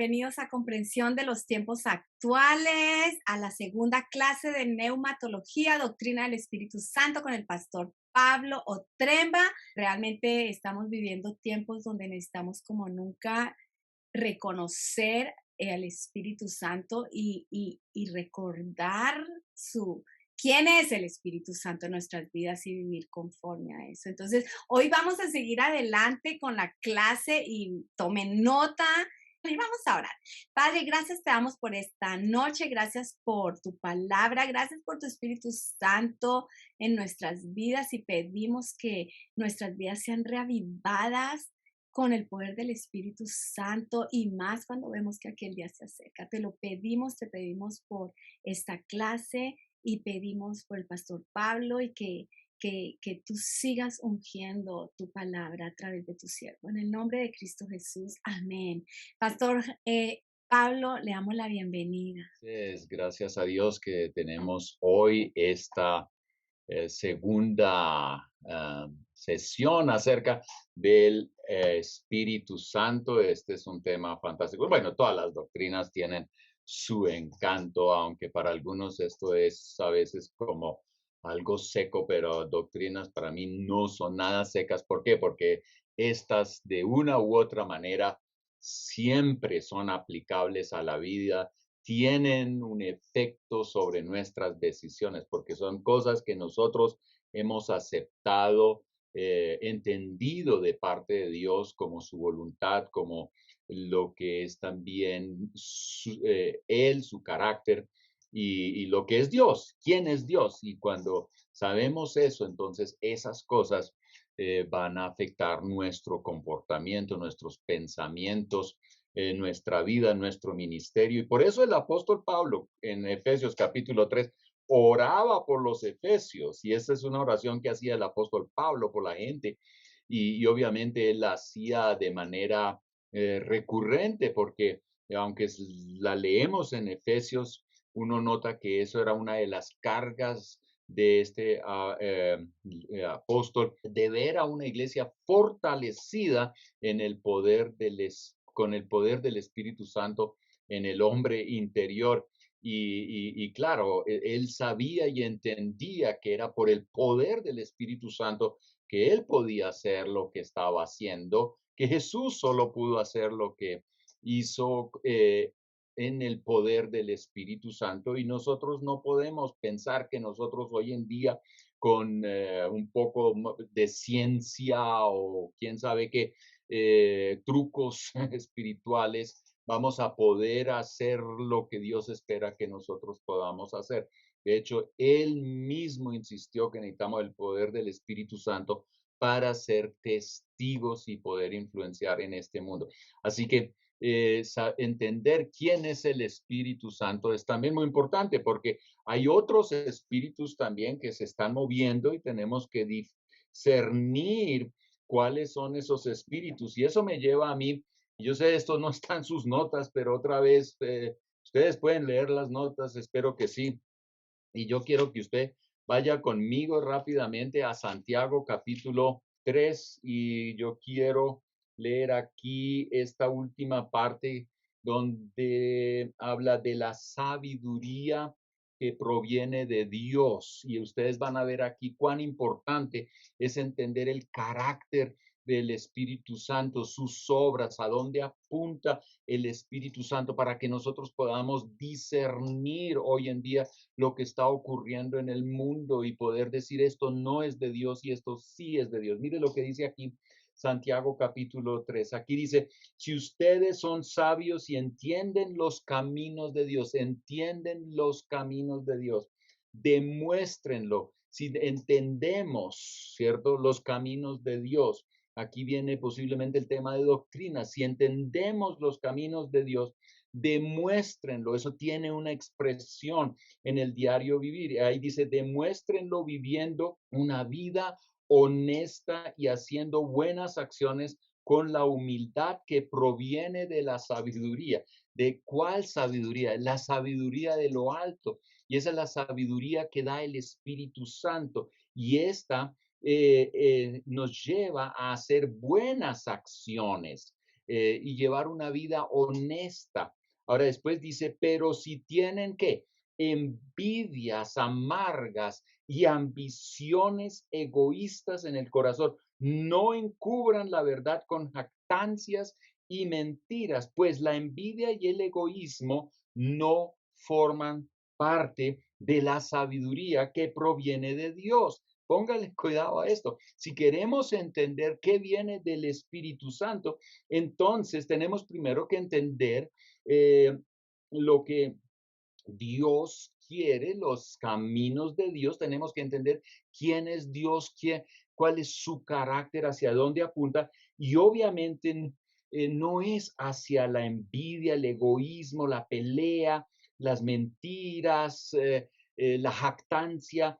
bienvenidos a Comprensión de los Tiempos Actuales, a la segunda clase de Neumatología, Doctrina del Espíritu Santo con el pastor Pablo Otremba. Realmente estamos viviendo tiempos donde necesitamos como nunca reconocer al Espíritu Santo y recordar quién es el Espíritu Santo en nuestras vidas y vivir conforme a eso. Entonces, hoy vamos a seguir adelante con la clase y tomen nota y vamos a orar. Padre, gracias te damos por esta noche, gracias por tu palabra, gracias por tu Espíritu Santo en nuestras vidas y pedimos que nuestras vidas sean reavivadas con el poder del Espíritu Santo y más cuando vemos que aquel día se acerca. Te lo pedimos, te pedimos por esta clase y pedimos por el pastor Pablo y que tú sigas ungiendo tu palabra a través de tu siervo. En el nombre de Cristo Jesús, amén. Pastor Pablo, le damos la bienvenida. Gracias a Dios que tenemos hoy esta segunda sesión acerca del Espíritu Santo. Este es un tema fantástico. Bueno, todas las doctrinas tienen su encanto, aunque para algunos esto es a veces como algo seco, pero doctrinas para mí no son nada secas. ¿Por qué? Porque estas de una u otra manera siempre son aplicables a la vida, tienen un efecto sobre nuestras decisiones, porque son cosas que nosotros hemos aceptado, entendido de parte de Dios como su voluntad, como lo que es también Él, su carácter y lo que es Dios, quién es Dios. Y cuando sabemos eso, entonces esas cosas van a afectar nuestro comportamiento, nuestros pensamientos, nuestra vida, nuestro ministerio. Y por eso el apóstol Pablo en Efesios capítulo 3 oraba por los efesios. Y esa es una oración que hacía el apóstol Pablo por la gente. Y obviamente él la hacía de manera recurrente porque aunque la leemos en Efesios, uno nota que eso era una de las cargas de este apóstol, de ver a una iglesia fortalecida en el poder con el poder del Espíritu Santo en el hombre interior. Y claro, él sabía y entendía que era por el poder del Espíritu Santo que él podía hacer lo que estaba haciendo, que Jesús solo pudo hacer lo que hizo en el poder del Espíritu Santo, y nosotros no podemos pensar que nosotros hoy en día con un poco de ciencia o quién sabe qué trucos espirituales vamos a poder hacer lo que Dios espera que nosotros podamos hacer. De hecho, Él mismo insistió que necesitamos el poder del Espíritu Santo para ser testigos y poder influenciar en este mundo. Así que entender quién es el Espíritu Santo es también muy importante porque hay otros espíritus también que se están moviendo y tenemos que discernir cuáles son esos espíritus. Y eso me lleva a mí, yo sé, esto no está en sus notas, pero otra vez, ustedes pueden leer las notas, espero que sí. Y yo quiero que usted vaya conmigo rápidamente a Santiago capítulo 3 y yo quiero leer aquí esta última parte donde habla de la sabiduría que proviene de Dios. Y ustedes van a ver aquí cuán importante es entender el carácter del Espíritu Santo, sus obras, a dónde apunta el Espíritu Santo para que nosotros podamos discernir hoy en día lo que está ocurriendo en el mundo y poder decir esto no es de Dios y esto sí es de Dios. Mire lo que dice aquí Santiago capítulo 3. Aquí dice, si ustedes son sabios y entienden los caminos de Dios, entienden los caminos de Dios, demuéstrenlo. Si entendemos, ¿cierto? Los caminos de Dios. Aquí viene posiblemente el tema de doctrina. Si entendemos los caminos de Dios, demuéstrenlo. Eso tiene una expresión en el diario vivir. Ahí dice, demuéstrenlo viviendo una vida honesta y haciendo buenas acciones con la humildad que proviene de la sabiduría. ¿De cuál sabiduría? La sabiduría de lo alto. Y esa es la sabiduría que da el Espíritu Santo. Y esta nos lleva a hacer buenas acciones. y llevar una vida honesta. Ahora después dice, pero si tienen ¿qué? Envidias amargas y ambiciones egoístas en el corazón, no encubran la verdad con jactancias y mentiras, pues la envidia y el egoísmo no forman parte de la sabiduría que proviene de Dios. Póngale cuidado a esto. Si queremos entender qué viene del Espíritu Santo, entonces tenemos primero que entender lo que Dios quiere, los caminos de Dios. Tenemos que entender quién es Dios, cuál es su carácter, hacia dónde apunta. Y obviamente no es hacia la envidia, el egoísmo, la pelea, las mentiras, la jactancia.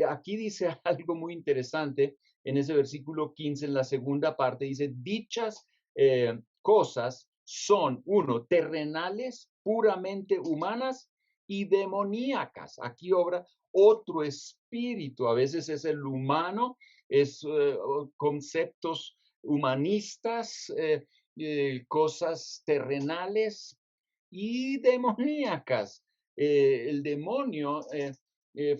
Aquí dice algo muy interesante en ese versículo 15, en la segunda parte, dice, dichas cosas son, uno, terrenales, puramente humanas y demoníacas. Aquí obra otro espíritu, a veces es el humano, es conceptos humanistas, cosas terrenales y demoníacas. El demonio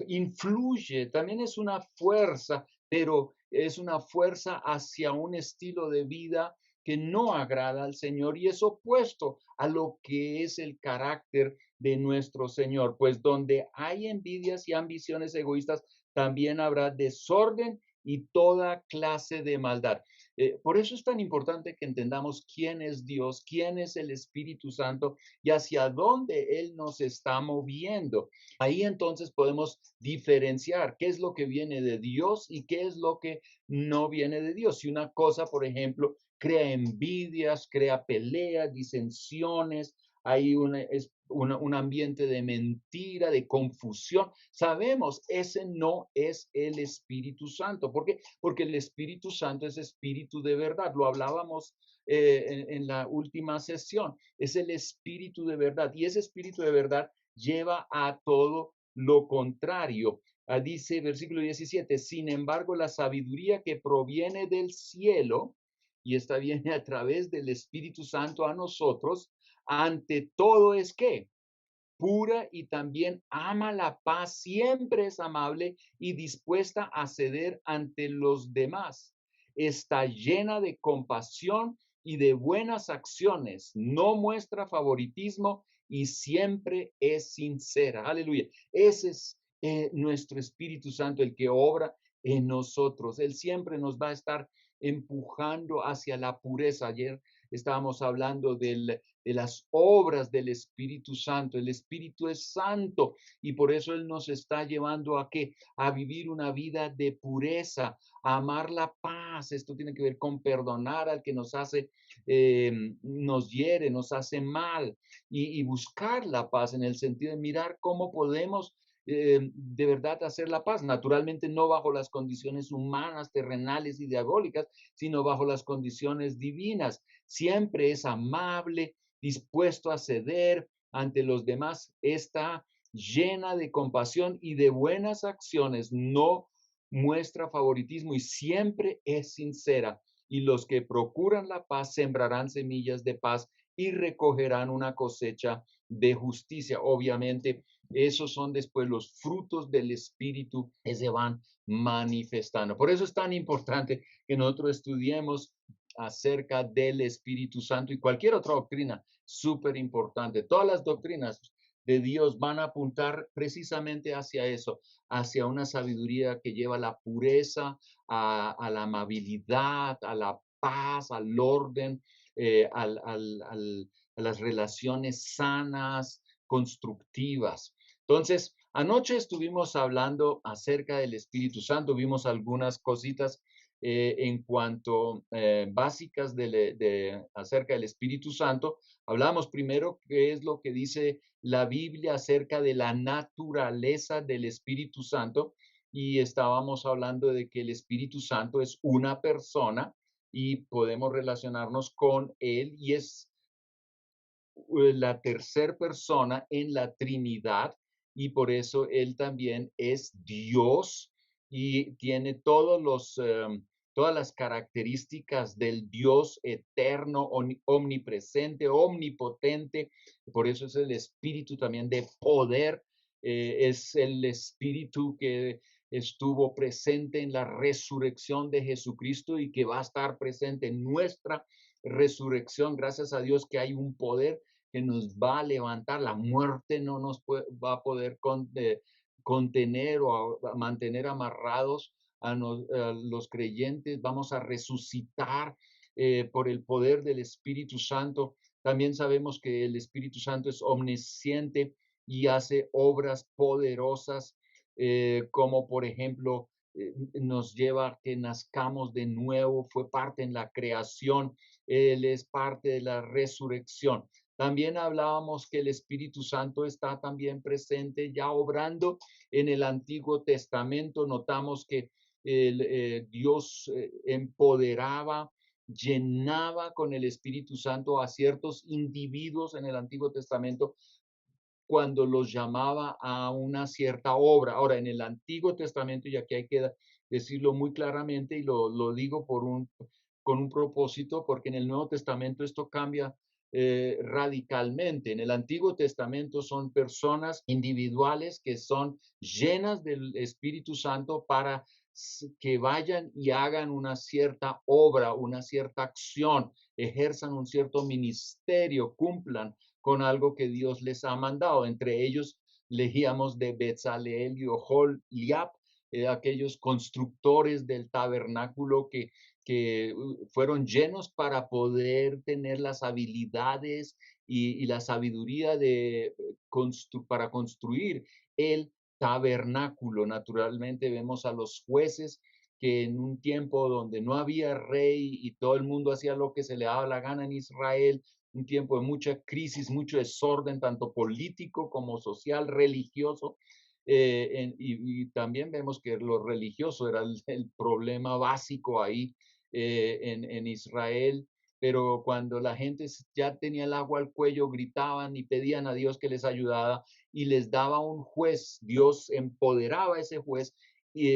influye, también es una fuerza, pero es una fuerza hacia un estilo de vida que no agrada al Señor y es opuesto a lo que es el carácter de nuestro Señor. Pues donde hay envidias y ambiciones egoístas, también habrá desorden y toda clase de maldad. Por eso es tan importante que entendamos quién es Dios, quién es el Espíritu Santo y hacia dónde Él nos está moviendo. Ahí entonces podemos diferenciar qué es lo que viene de Dios y qué es lo que no viene de Dios. Si una cosa, por ejemplo, crea envidias, crea peleas, disensiones, hay un ambiente de mentira, de confusión. Sabemos, ese no es el Espíritu Santo. ¿Por qué? Porque el Espíritu Santo es espíritu de verdad. Lo hablábamos en la última sesión. Es el espíritu de verdad. Y ese espíritu de verdad lleva a todo lo contrario. Dice versículo 17, sin embargo, la sabiduría que proviene del cielo, y esta viene a través del Espíritu Santo a nosotros, ante todo es que pura y también ama la paz, siempre es amable y dispuesta a ceder ante los demás. Está llena de compasión y de buenas acciones, no muestra favoritismo y siempre es sincera. Aleluya. Ese es nuestro Espíritu Santo, el que obra en nosotros. Él siempre nos va a estar empujando hacia la pureza. Ayer estábamos hablando de las obras del Espíritu Santo. El Espíritu es santo y por eso Él nos está llevando a qué? A vivir una vida de pureza, a amar la paz. Esto tiene que ver con perdonar al que nos hace, nos hiere, nos hace mal y buscar la paz en el sentido de mirar cómo podemos de verdad hacer la paz. Naturalmente no bajo las condiciones humanas, terrenales y diabólicas, sino bajo las condiciones divinas. Siempre es amable, dispuesto a ceder ante los demás, está llena de compasión y de buenas acciones, no muestra favoritismo y siempre es sincera. Y los que procuran la paz sembrarán semillas de paz y recogerán una cosecha de justicia. Obviamente, esos son después los frutos del Espíritu que se van manifestando. Por eso es tan importante que nosotros estudiemos acerca del Espíritu Santo y cualquier otra doctrina, súper importante. Todas las doctrinas de Dios van a apuntar precisamente hacia eso, hacia una sabiduría que lleva a la pureza, a la amabilidad, a la paz, al orden, a las relaciones sanas, constructivas. Entonces, anoche estuvimos hablando acerca del Espíritu Santo, vimos algunas cositas en cuanto básicas acerca del Espíritu Santo. Hablamos primero qué es lo que dice la Biblia acerca de la naturaleza del Espíritu Santo y estábamos hablando de que el Espíritu Santo es una persona y podemos relacionarnos con él y es la tercera persona en la Trinidad y por eso él también es Dios y tiene todos los todas las características del Dios eterno, omnipresente, omnipotente. Por eso es el espíritu también de poder, es el espíritu que estuvo presente en la resurrección de Jesucristo y que va a estar presente en nuestra resurrección. Gracias a Dios que hay un poder que nos va a levantar. La muerte no nos va a poder contener o a mantener amarrados a los creyentes. Vamos a resucitar por el poder del Espíritu Santo. También sabemos que el Espíritu Santo es omnisciente y hace obras poderosas, como por ejemplo nos lleva a que nazcamos de nuevo, fue parte en la creación, Él es parte de la resurrección. También hablábamos que el Espíritu Santo está también presente, ya obrando en el Antiguo Testamento. Notamos que Dios empoderaba, llenaba con el Espíritu Santo a ciertos individuos en el Antiguo Testamento cuando los llamaba a una cierta obra. Ahora, en el Antiguo Testamento, y aquí hay que decirlo muy claramente, y lo digo con un propósito, porque en el Nuevo Testamento esto cambia radicalmente. En el Antiguo Testamento son personas individuales que son llenas del Espíritu Santo para que vayan y hagan una cierta obra, una cierta acción, ejerzan un cierto ministerio, cumplan con algo que Dios les ha mandado. Entre ellos leíamos de Bezaleel y Oholiab, aquellos constructores del tabernáculo que fueron llenos para poder tener las habilidades y la sabiduría para construir el tabernáculo. Naturalmente vemos a los jueces que en un tiempo donde no había rey y todo el mundo hacía lo que se le daba la gana en Israel, un tiempo de mucha crisis, mucho desorden, tanto político como social, religioso. Y también vemos que lo religioso era el problema básico ahí en Israel, pero cuando la gente ya tenía el agua al cuello, gritaban y pedían a Dios que les ayudara y les daba un juez. Dios empoderaba a ese juez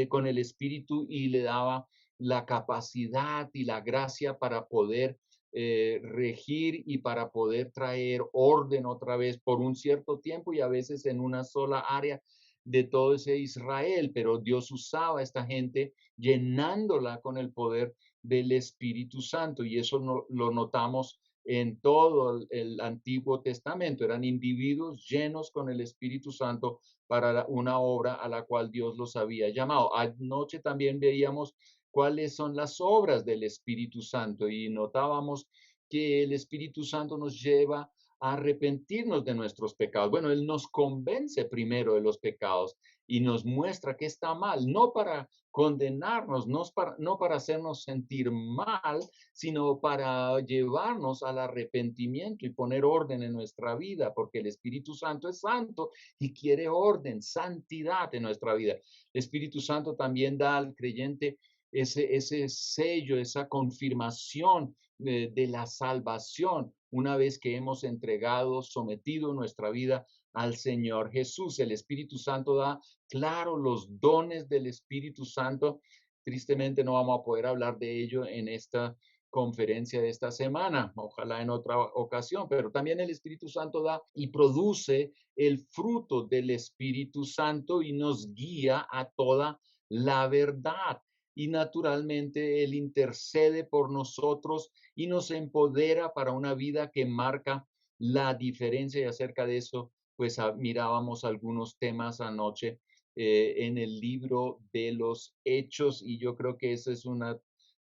con el espíritu y le daba la capacidad y la gracia para poder regir y para poder traer orden otra vez por un cierto tiempo y a veces en una sola área de todo ese Israel, pero Dios usaba a esta gente llenándola con el poder del Espíritu Santo y eso lo notamos en todo el Antiguo Testamento. Eran individuos llenos con el Espíritu Santo para una obra a la cual Dios los había llamado. Anoche también veíamos cuáles son las obras del Espíritu Santo y notábamos que el Espíritu Santo nos lleva a arrepentirnos de nuestros pecados. Bueno, Él nos convence primero de los pecados y nos muestra que está mal, no para condenarnos, no para hacernos sentir mal, sino para llevarnos al arrepentimiento y poner orden en nuestra vida, porque el Espíritu Santo es santo y quiere orden, santidad en nuestra vida. El Espíritu Santo también da al creyente ese sello, esa confirmación de la salvación una vez que hemos entregado, sometido nuestra vida al Señor Jesús. El Espíritu Santo da, claro, los dones del Espíritu Santo. Tristemente no vamos a poder hablar de ello en esta conferencia de esta semana, ojalá en otra ocasión, pero también el Espíritu Santo da y produce el fruto del Espíritu Santo y nos guía a toda la verdad y naturalmente Él intercede por nosotros y nos empodera para una vida que marca la diferencia y acerca de eso, pues mirábamos algunos temas anoche en el libro de los Hechos y yo creo que esa es una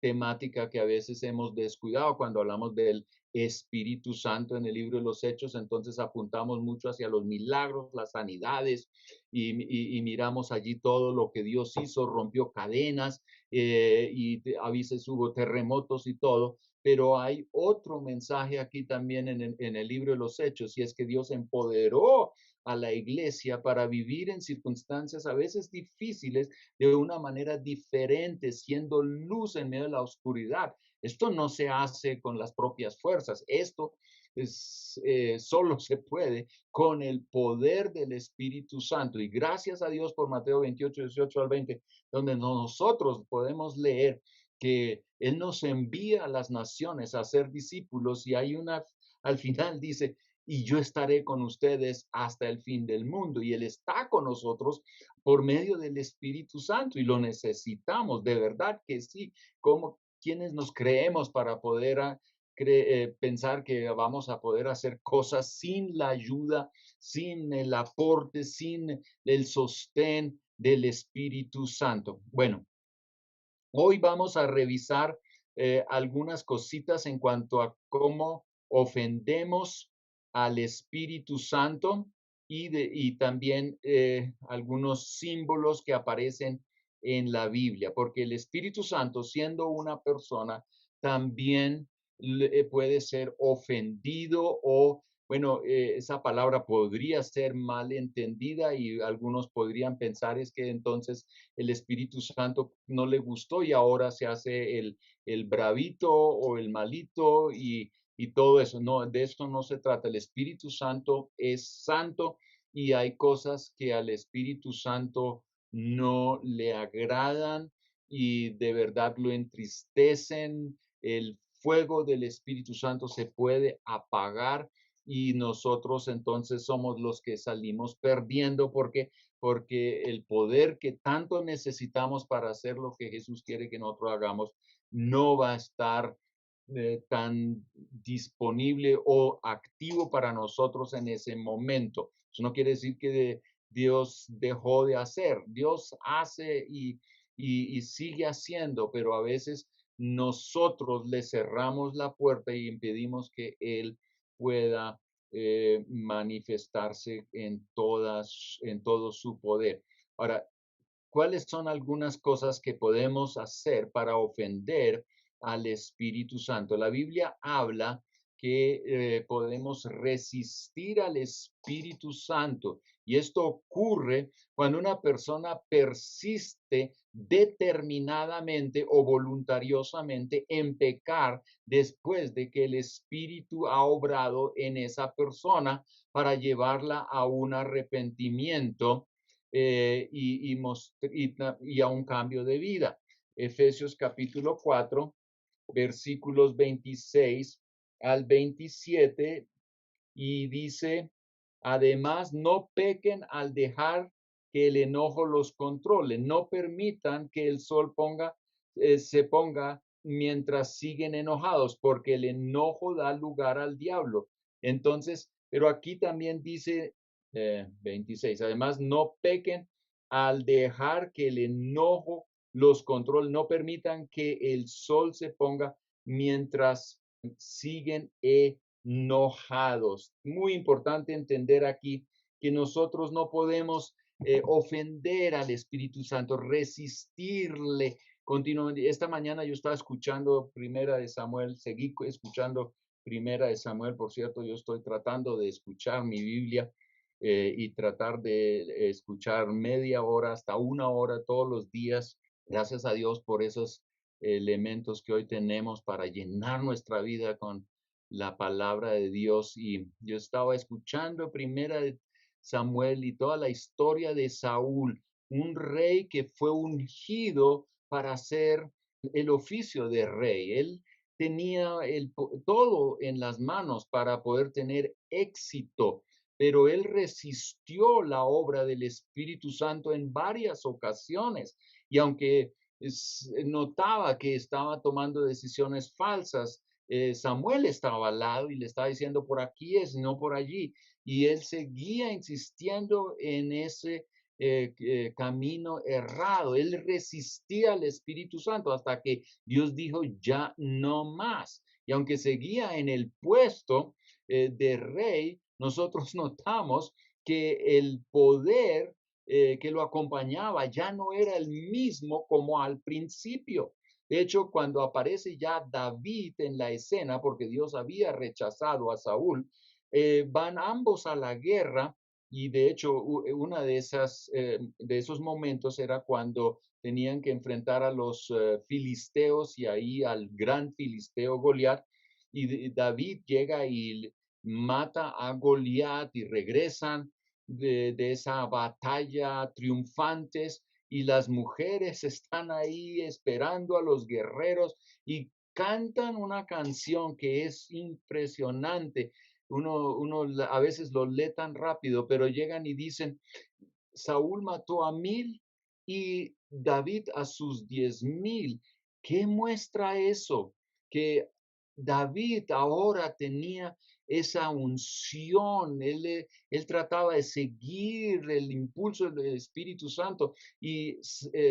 temática que a veces hemos descuidado cuando hablamos del Espíritu Santo en el libro de los Hechos, entonces apuntamos mucho hacia los milagros, las sanidades y miramos allí todo lo que Dios hizo, rompió cadenas y a veces hubo terremotos y todo, pero hay otro mensaje aquí también en el libro de los Hechos y es que Dios empoderó a la iglesia para vivir en circunstancias a veces difíciles de una manera diferente, siendo luz en medio de la oscuridad. Esto no se hace con las propias fuerzas, esto solo se puede con el poder del Espíritu Santo. Y gracias a Dios por Mateo 28, 18 al 20, donde nosotros podemos leer que Él nos envía a las naciones a ser discípulos y hay una, al final dice, y yo estaré con ustedes hasta el fin del mundo. Y Él está con nosotros por medio del Espíritu Santo y lo necesitamos, de verdad que sí, como quienes nos creemos para poder pensar que vamos a poder hacer cosas sin la ayuda, sin el aporte, sin el sostén del Espíritu Santo. Bueno, hoy vamos a revisar algunas cositas en cuanto a cómo ofendemos al Espíritu Santo y también algunos símbolos que aparecen en la Biblia, porque el Espíritu Santo, siendo una persona, también puede ser ofendido o, bueno, esa palabra podría ser mal entendida y algunos podrían pensar es que entonces el Espíritu Santo no le gustó y ahora se hace el bravito o el malito y todo eso. No, de esto no se trata. El Espíritu Santo es santo y hay cosas que al Espíritu Santo no le agradan y de verdad lo entristecen. El fuego del Espíritu Santo se puede apagar y nosotros entonces somos los que salimos perdiendo porque el poder que tanto necesitamos para hacer lo que Jesús quiere que nosotros hagamos no va a estar tan disponible o activo para nosotros en ese momento. Eso no quiere decir que Dios dejó de hacer. Dios hace y sigue haciendo, pero a veces nosotros le cerramos la puerta y impedimos que Él pueda manifestarse en todo su poder. Ahora, ¿cuáles son algunas cosas que podemos hacer para ofender al Espíritu Santo? La Biblia habla que podemos resistir al Espíritu Santo y esto ocurre cuando una persona persiste determinadamente o voluntariosamente en pecar después de que el Espíritu ha obrado en esa persona para llevarla a un arrepentimiento y a un cambio de vida. Efesios capítulo 4, versículos 26 al 27, y dice, además, no pequen al dejar que el enojo los controle, no permitan que el sol se ponga mientras siguen enojados, porque el enojo da lugar al diablo. Entonces, pero aquí también dice 26, además, no pequen al dejar que el enojo los controle, no permitan que el sol se ponga mientras siguen enojados. Muy importante entender aquí que nosotros no podemos ofender al Espíritu Santo, resistirle continuamente. Esta mañana yo estaba escuchando Primera de Samuel, seguí escuchando Primera de Samuel, por cierto, yo estoy tratando de escuchar mi Biblia y tratar de escuchar media hora hasta una hora todos los días. Gracias a Dios por esos elementos que hoy tenemos para llenar nuestra vida con la palabra de Dios. Y yo estaba escuchando Primera de Samuel y toda la historia de Saúl, un rey que fue ungido para hacer el oficio de rey. Él tenía todo en las manos para poder tener éxito, pero él resistió la obra del Espíritu Santo en varias ocasiones. Y aunque notaba que estaba tomando decisiones falsas, Samuel estaba al lado y le estaba diciendo por aquí es, no por allí. Y él seguía insistiendo en ese camino errado. Él resistía al Espíritu Santo hasta que Dios dijo ya no más. Y aunque seguía en el puesto de rey, nosotros notamos que el poder que lo acompañaba ya no era el mismo como al principio. De hecho, cuando aparece ya David en la escena, porque Dios había rechazado a Saúl, van ambos a la guerra y de hecho una de esos momentos era cuando tenían que enfrentar a los filisteos y ahí al gran filisteo Goliat y David llega y mata a Goliat y regresan de esa batalla triunfantes y las mujeres están ahí esperando a los guerreros y cantan una canción que es impresionante. A veces lo lee tan rápido, pero llegan y dicen, Saúl mató a 1000 y David a sus 10,000. ¿Qué muestra eso? Que David ahora tenía esa unción, él trataba de seguir el impulso del Espíritu Santo y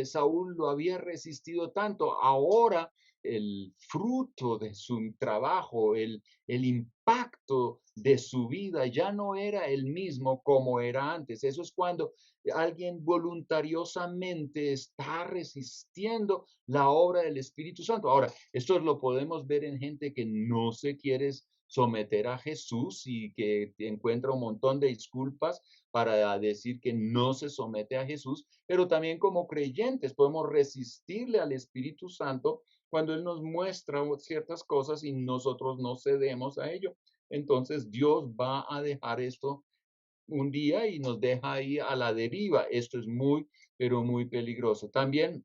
Saúl lo había resistido tanto. Ahora el fruto de su trabajo, el impacto de su vida ya no era el mismo como era antes. Eso es cuando alguien voluntariosamente está resistiendo la obra del Espíritu Santo. Ahora, esto lo podemos ver en gente que no se quiere someter a Jesús y que encuentra un montón de disculpas para decir que no se somete a Jesús, pero también como creyentes podemos resistirle al Espíritu Santo cuando Él nos muestra ciertas cosas y nosotros no cedemos a ello. Entonces Dios va a dejar esto un día y nos deja ahí a la deriva. Esto es muy, pero muy peligroso. También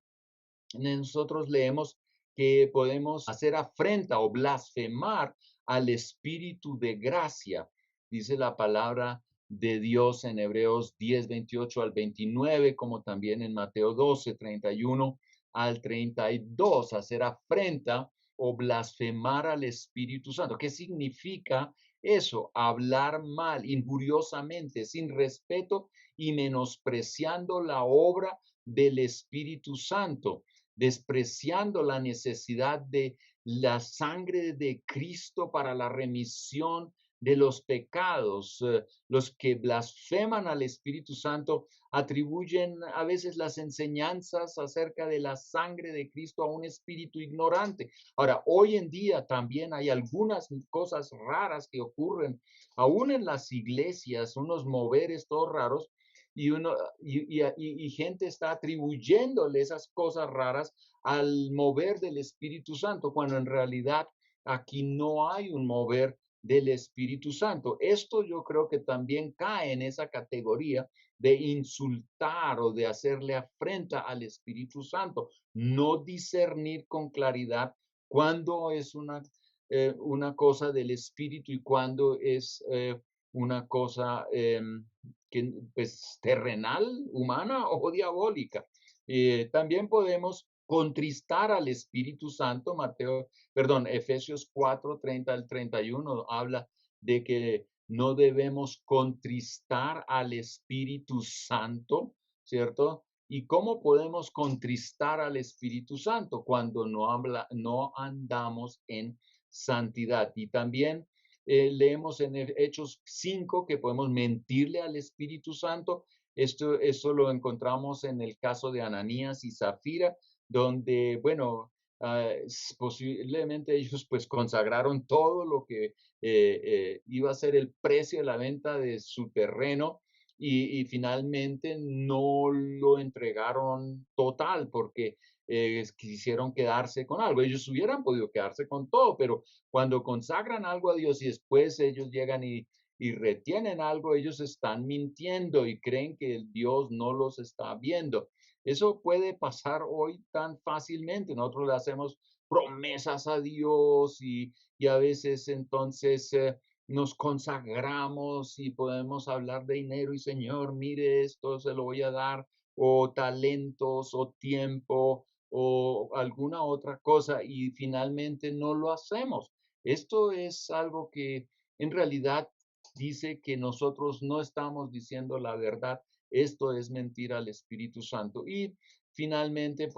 nosotros leemos que podemos hacer afrenta o blasfemar al Espíritu de gracia. Dice la palabra de Dios en Hebreos 10:28 al 29, como también en Mateo 12:31 al 32. Hacer afrenta o blasfemar al Espíritu Santo. ¿Qué significa eso? Hablar mal, injuriosamente, sin respeto y menospreciando la obra del Espíritu Santo, despreciando la necesidad de la sangre de Cristo para la remisión de los pecados. Los que blasfeman al Espíritu Santo atribuyen a veces las enseñanzas acerca de la sangre de Cristo a un espíritu ignorante. Ahora, hoy en día también hay algunas cosas raras que ocurren, aún en las iglesias, unos moveres todos raros, y, uno, y gente está atribuyéndole esas cosas raras al mover del Espíritu Santo, cuando en realidad aquí no hay un mover del Espíritu Santo. Esto yo creo que también cae en esa categoría de insultar o de hacerle afrenta al Espíritu Santo, no discernir con claridad cuándo es una cosa del Espíritu y cuándo es una cosa que, pues, terrenal, humana o diabólica. También podemos contristar al Espíritu Santo. Efesios 4:30 al 31 habla de que no debemos contristar al Espíritu Santo, ¿cierto? ¿Y cómo podemos contristar al Espíritu Santo cuando no andamos en santidad? Y también leemos en Hechos 5 que podemos mentirle al Espíritu Santo. Eso lo encontramos en el caso de Ananías y Zafira, donde, bueno, posiblemente ellos pues consagraron todo lo que iba a ser el precio de la venta de su terreno y finalmente no lo entregaron total porque quisieron quedarse con algo. Ellos hubieran podido quedarse con todo, pero cuando consagran algo a Dios y después ellos llegan y retienen algo, ellos están mintiendo y creen que el Dios no los está viendo. Eso puede pasar hoy tan fácilmente. Nosotros le hacemos promesas a Dios y a veces entonces nos consagramos y podemos hablar de dinero y Señor, mire esto, se lo voy a dar, o talentos o tiempo o alguna otra cosa y finalmente no lo hacemos. Esto es algo que en realidad dice que nosotros no estamos diciendo la verdad. Esto es mentir al Espíritu Santo. Y finalmente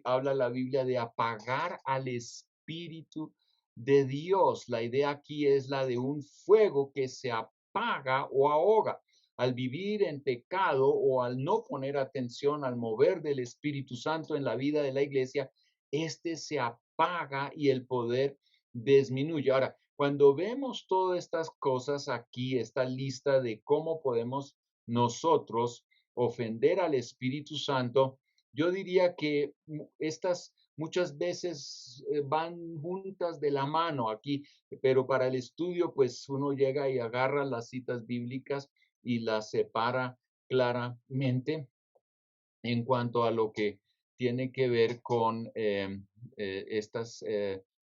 habla la Biblia de apagar al Espíritu de Dios. La idea aquí es la de un fuego que se apaga o ahoga. Al vivir en pecado o al no poner atención al mover del Espíritu Santo en la vida de la iglesia, este se apaga y el poder disminuye. Ahora, cuando vemos todas estas cosas aquí, esta lista de cómo podemos nosotros ofender al Espíritu Santo, yo diría que estas muchas veces van juntas de la mano aquí, pero para el estudio, pues uno llega y agarra las citas bíblicas y las separa claramente. en cuanto a lo que tiene que ver con estas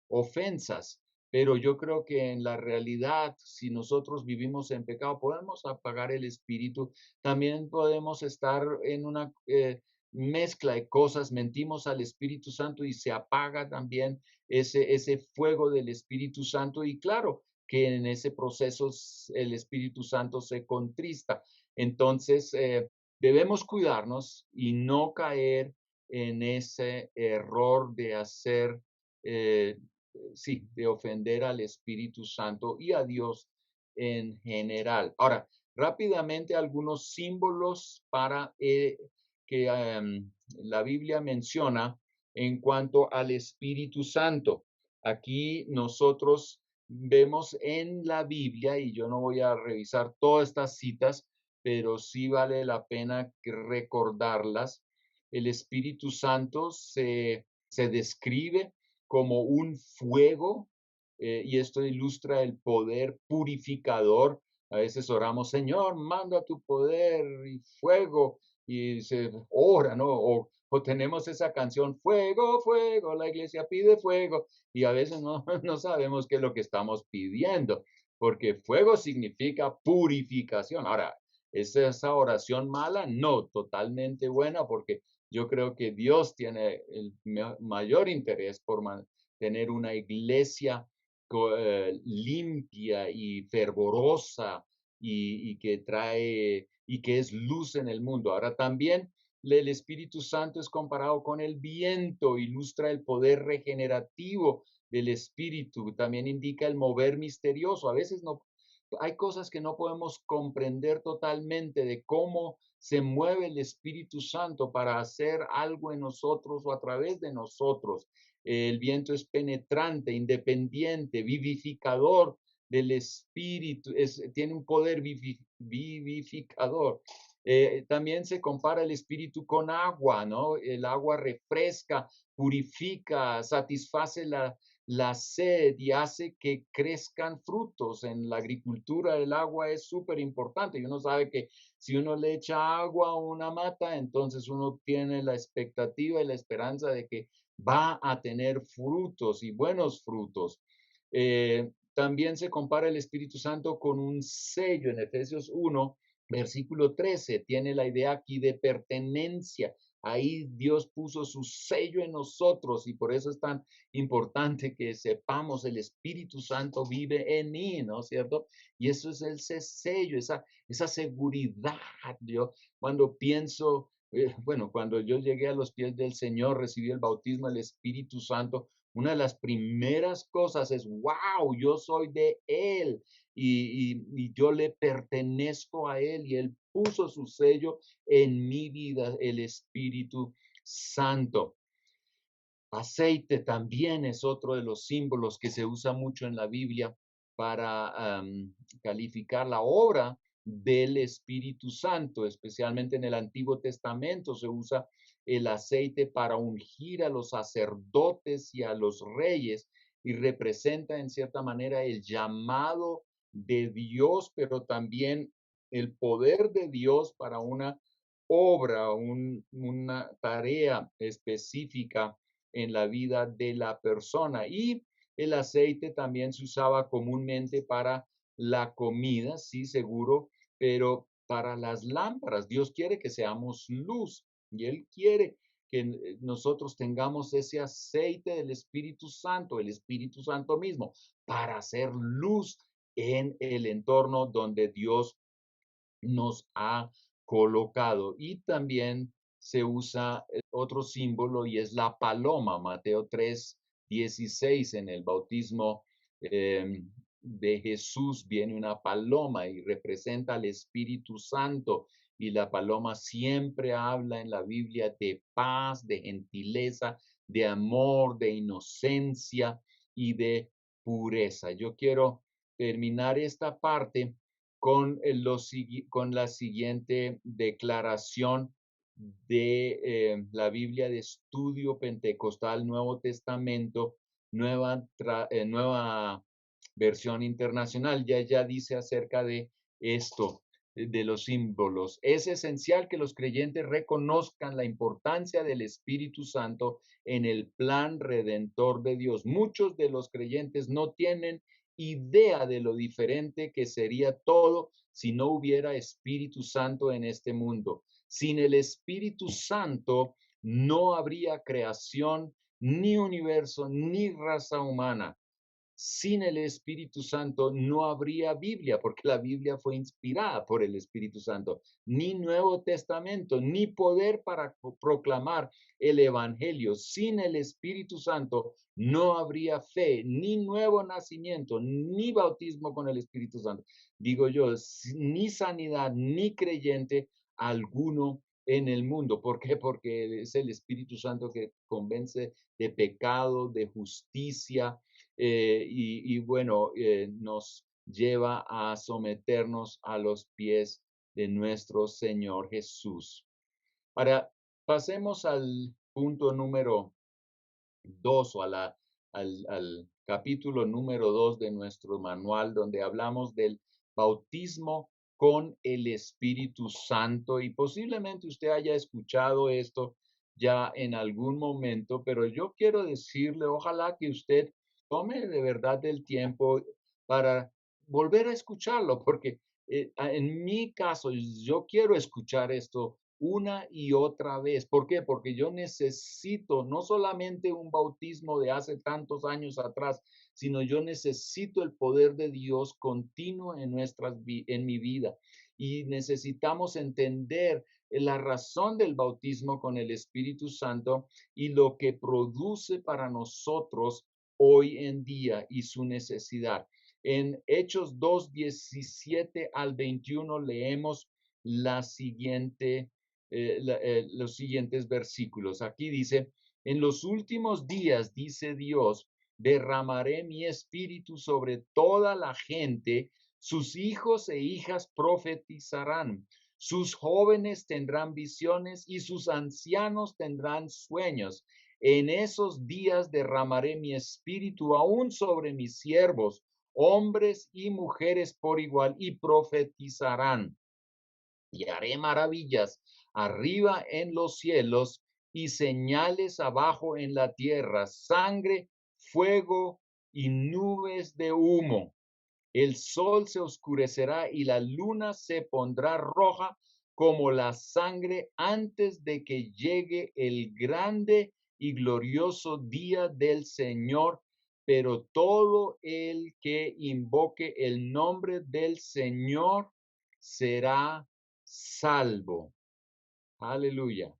ofensas. Pero yo creo que en la realidad, si nosotros vivimos en pecado, podemos apagar el espíritu. También podemos estar en una mezcla de cosas, mentimos al Espíritu Santo y se apaga también ese fuego del Espíritu Santo. Y claro que en ese proceso el Espíritu Santo se contrista. Entonces, debemos cuidarnos y no caer en ese error de hacer, eh, sí, de ofender al Espíritu Santo y a Dios en general. Ahora, rápidamente algunos símbolos para que la Biblia menciona en cuanto al Espíritu Santo. Aquí nosotros vemos en la Biblia, y yo no voy a revisar todas estas citas, pero sí vale la pena recordarlas. El Espíritu Santo se describe como un fuego, y esto ilustra el poder purificador. A veces oramos, Señor, manda tu poder y fuego, y se ora, ¿no? O tenemos esa canción, fuego, fuego, la iglesia pide fuego, y a veces no, no sabemos qué es lo que estamos pidiendo, porque fuego significa purificación. Ahora, ¿es esa oración mala? No, totalmente buena, porque yo creo que Dios tiene el mayor interés por tener una iglesia limpia y fervorosa y que trae y que es luz en el mundo. Ahora también el Espíritu Santo es comparado con el viento, ilustra el poder regenerativo del Espíritu, también indica el mover misterioso. A veces no, hay cosas que no podemos comprender totalmente de cómo se mueve el Espíritu Santo para hacer algo en nosotros o a través de nosotros. El viento es penetrante, independiente, vivificador del Espíritu, tiene un poder vivificador. También se compara el Espíritu con agua, ¿no? El agua refresca, purifica, satisface la sed y hace que crezcan frutos. En la agricultura el agua es súper importante y uno sabe que si uno le echa agua a una mata, entonces uno tiene la expectativa y la esperanza de que va a tener frutos y buenos frutos. También se compara el Espíritu Santo con un sello en Efesios 1, versículo 13. Tiene la idea aquí de pertenencia. Ahí Dios puso su sello en nosotros y por eso es tan importante que sepamos el Espíritu Santo vive en mí, ¿no es cierto? Y eso es el sello, esa seguridad. Yo cuando pienso, bueno, cuando yo llegué a los pies del Señor, recibí el bautismo del Espíritu Santo, una de las primeras cosas es, wow, yo soy de Él y yo le pertenezco a Él y Él puso su sello en mi vida, el Espíritu Santo. Aceite también es otro de los símbolos que se usa mucho en la Biblia para calificar la obra del Espíritu Santo, especialmente en el Antiguo Testamento se usa el aceite para ungir a los sacerdotes y a los reyes y representa en cierta manera el llamado de Dios, pero también el poder de Dios para una obra, una tarea específica en la vida de la persona. Y el aceite también se usaba comúnmente para la comida, sí, seguro, pero para las lámparas. Dios quiere que seamos luz y Él quiere que nosotros tengamos ese aceite del Espíritu Santo, el Espíritu Santo mismo, para hacer luz en el entorno donde Dios nos ha colocado. Y también se usa otro símbolo y es la paloma, Mateo 3:16, en el bautismo de Jesús viene una paloma y representa al Espíritu Santo. Y la paloma siempre habla en la Biblia de paz, de gentileza, de amor, de inocencia y de pureza. Yo quiero terminar esta parte con, con la siguiente declaración de la Biblia de Estudio Pentecostal Nuevo Testamento, nueva versión internacional. Ya dice acerca de esto. de los símbolos. Es esencial que los creyentes reconozcan la importancia del Espíritu Santo en el plan redentor de Dios. Muchos de los creyentes no tienen idea de lo diferente que sería todo si no hubiera Espíritu Santo en este mundo. Sin el Espíritu Santo no habría creación, ni universo, ni raza humana. Sin el Espíritu Santo no habría Biblia, porque la Biblia fue inspirada por el Espíritu Santo, ni Nuevo Testamento, ni poder para proclamar el Evangelio. Sin el Espíritu Santo no habría fe, ni nuevo nacimiento, ni bautismo con el Espíritu Santo. Digo yo, ni sanidad, ni creyente alguno en el mundo. ¿Por qué? Porque es el Espíritu Santo que convence de pecado, de justicia, bueno, nos lleva a someternos a los pies de nuestro Señor Jesús. Ahora, pasemos al punto número 2 o al capítulo número 2 de nuestro manual, donde hablamos del bautismo con el Espíritu Santo. Y posiblemente usted haya escuchado esto ya en algún momento, pero yo quiero decirle, ojalá que usted tome de verdad el tiempo para volver a escucharlo, porque en mi caso, yo quiero escuchar esto una y otra vez. ¿Por qué? Porque yo necesito no solamente un bautismo de hace tantos años atrás, sino yo necesito el poder de Dios continuo en mi vida. Y necesitamos entender la razón del bautismo con el Espíritu Santo y lo que produce para nosotros hoy en día y su necesidad. En Hechos 2:17 al 21 leemos la siguiente los siguientes versículos. Aquí dice, en los últimos días, dice Dios, derramaré mi espíritu sobre toda la gente, sus hijos e hijas profetizarán, sus jóvenes tendrán visiones y sus ancianos tendrán sueños. En esos días derramaré mi espíritu aún sobre mis siervos, hombres y mujeres por igual, y profetizarán. Y haré maravillas arriba en los cielos y señales abajo en la tierra, sangre, fuego y nubes de humo. El sol se oscurecerá y la luna se pondrá roja como la sangre antes de que llegue el grande y glorioso día del Señor. Pero todo el que invoque el nombre del Señor será salvo. Aleluya.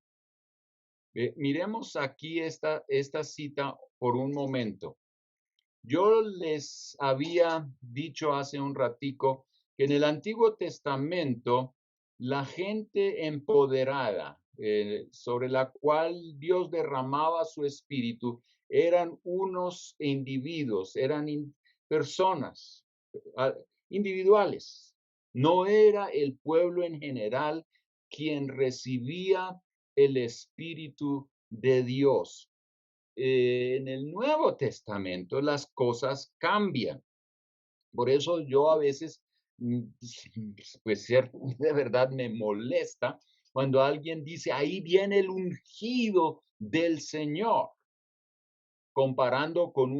Miremos aquí esta cita por un momento. Yo les había dicho hace un ratico que en el Antiguo Testamento la gente empoderada sobre la cual Dios derramaba su espíritu eran unos individuos, eran personas individuales. No era el pueblo en general quien recibía el espíritu de Dios. En el Nuevo Testamento las cosas cambian. Por eso yo a veces, pues de verdad me molesta cuando alguien dice, ahí viene el ungido del Señor, comparándolo con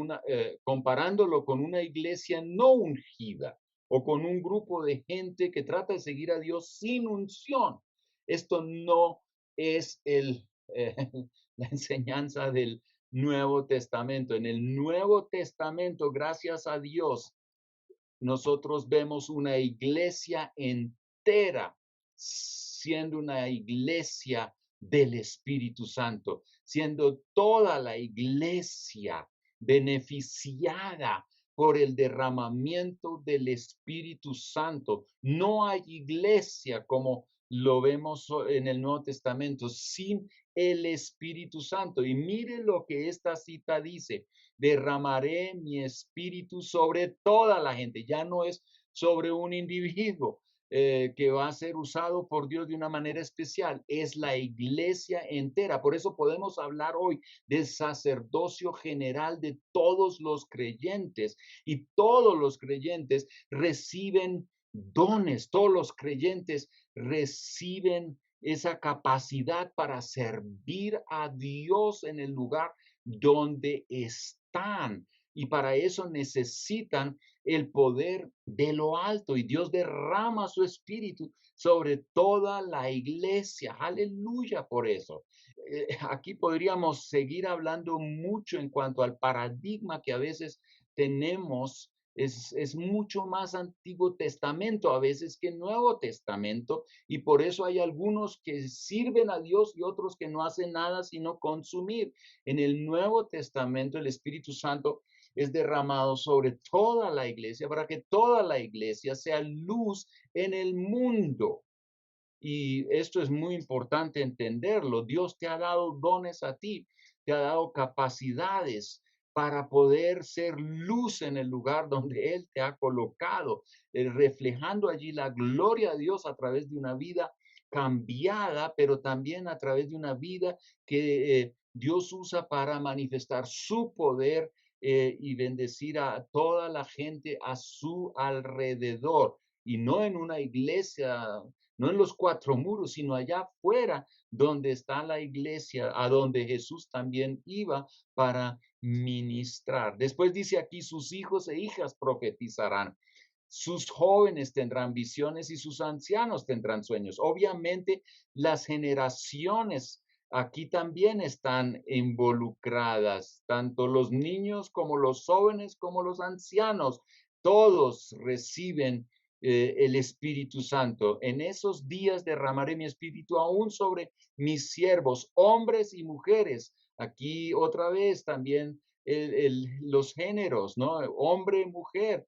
una iglesia no ungida o con un grupo de gente que trata de seguir a Dios sin unción. Esto no es la enseñanza del Nuevo Testamento. En el Nuevo Testamento, gracias a Dios, nosotros vemos una iglesia entera siendo una iglesia del Espíritu Santo, siendo toda la iglesia beneficiada por el derramamiento del Espíritu Santo. No hay iglesia como lo vemos en el Nuevo Testamento sin el Espíritu Santo. Y mire lo que esta cita dice: derramaré mi espíritu sobre toda la gente. Ya no es sobre un individuo que va a ser usado por Dios de una manera especial. Es la iglesia entera. Por eso podemos hablar hoy del sacerdocio general de todos los creyentes. Y todos los creyentes reciben dones, todos los creyentes reciben esa capacidad para servir a Dios en el lugar donde están. Y para eso necesitan el poder de lo alto. Y Dios derrama su espíritu sobre toda la iglesia. Aleluya por eso. Aquí podríamos seguir hablando mucho en cuanto al paradigma que a veces tenemos. Es mucho más Antiguo Testamento a veces que Nuevo Testamento, y por eso hay algunos que sirven a Dios y otros que no hacen nada sino consumir. En el Nuevo Testamento el Espíritu Santo es derramado sobre toda la iglesia para que toda la iglesia sea luz en el mundo. Y esto es muy importante entenderlo. Dios te ha dado dones a ti, te ha dado capacidades para poder ser luz en el lugar donde Él te ha colocado, reflejando allí la gloria de Dios a través de una vida cambiada, pero también a través de una vida que Dios usa para manifestar su poder y bendecir a toda la gente a su alrededor. Y no en una iglesia, no en los cuatro muros, sino allá afuera, donde está la iglesia, a donde Jesús también iba para ministrar. Después dice aquí, sus hijos e hijas profetizarán. Sus jóvenes tendrán visiones y sus ancianos tendrán sueños. Obviamente, las generaciones aquí también están involucradas, tanto los niños como los jóvenes como los ancianos. Todos reciben el Espíritu Santo. En esos días derramaré mi espíritu aún sobre mis siervos, hombres y mujeres. Aquí otra vez también los géneros, ¿no? Hombre, mujer.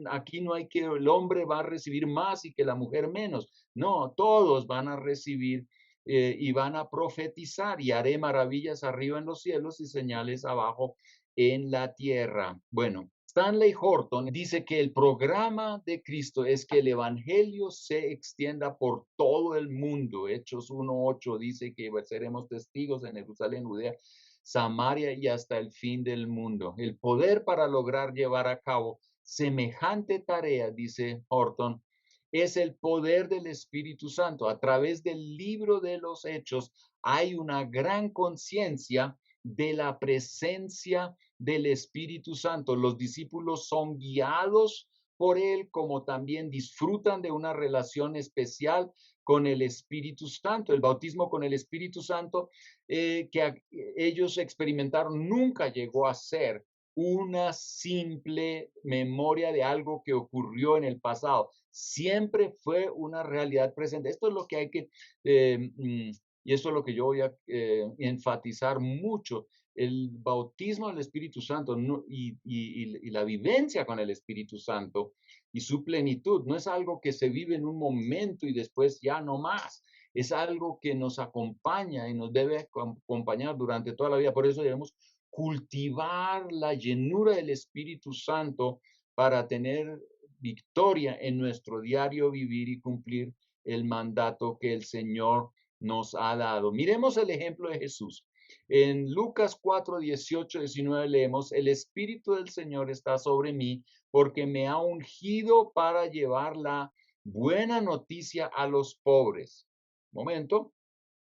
Aquí no hay que el hombre va a recibir más y que la mujer menos. No, todos van a recibir y van a profetizar, y haré maravillas arriba en los cielos y señales abajo en la tierra. Bueno, Stanley Horton dice que el programa de Cristo es que el evangelio se extienda por todo el mundo. Hechos 1:8 dice que seremos testigos en Jerusalén, Judea, Samaria y hasta el fin del mundo. El poder para lograr llevar a cabo semejante tarea, dice Horton, es el poder del Espíritu Santo. A través del libro de los Hechos hay una gran conciencia de la presencia del Espíritu Santo. Los discípulos son guiados por él, como también disfrutan de una relación especial con el Espíritu Santo. El bautismo con el Espíritu Santo que ellos experimentaron nunca llegó a ser una simple memoria de algo que ocurrió en el pasado. Siempre fue una realidad presente. Esto es lo que hay que, y esto es lo que yo voy a enfatizar mucho. El bautismo del Espíritu Santo y la vivencia con el Espíritu Santo y su plenitud no es algo que se vive en un momento y después ya no más. Es algo que nos acompaña y nos debe acompañar durante toda la vida. Por eso debemos cultivar la llenura del Espíritu Santo para tener victoria en nuestro diario vivir y cumplir el mandato que el Señor nos ha dado. Miremos el ejemplo de Jesús. En Lucas 4:18-19 leemos, el Espíritu del Señor está sobre mí porque me ha ungido para llevar la buena noticia a los pobres. Momento,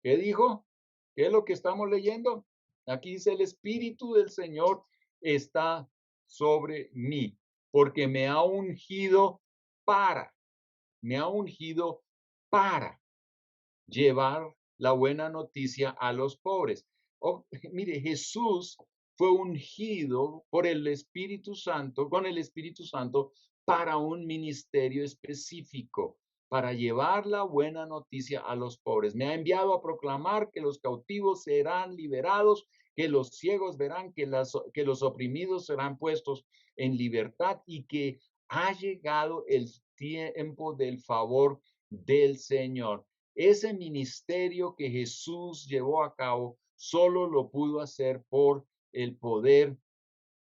¿qué dijo? ¿Qué es lo que estamos leyendo? Aquí dice, el Espíritu del Señor está sobre mí, porque para, me ha ungido para llevar la buena noticia a los pobres. Oh, mire, Jesús fue ungido por el Espíritu Santo, con el Espíritu Santo, para un ministerio específico, para llevar la buena noticia a los pobres. Me ha enviado a proclamar que los cautivos serán liberados, que los ciegos verán, que los oprimidos serán puestos en libertad y que ha llegado el tiempo del favor del Señor. Ese ministerio que Jesús llevó a cabo solo lo pudo hacer por el poder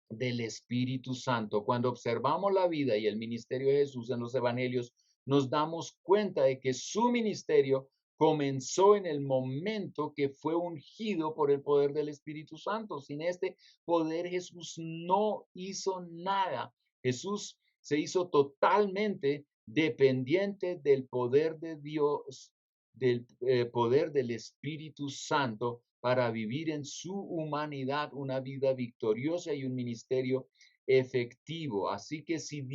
del Espíritu Santo. Cuando observamos la vida y el ministerio de Jesús en los evangelios, nos damos cuenta de que su ministerio comenzó en el momento que fue ungido por el poder del Espíritu Santo. Sin este poder Jesús no hizo nada. Jesús se hizo totalmente dependiente del poder de Dios, del poder del Espíritu Santo para vivir en su humanidad una vida victoriosa y un ministerio efectivo. Así que si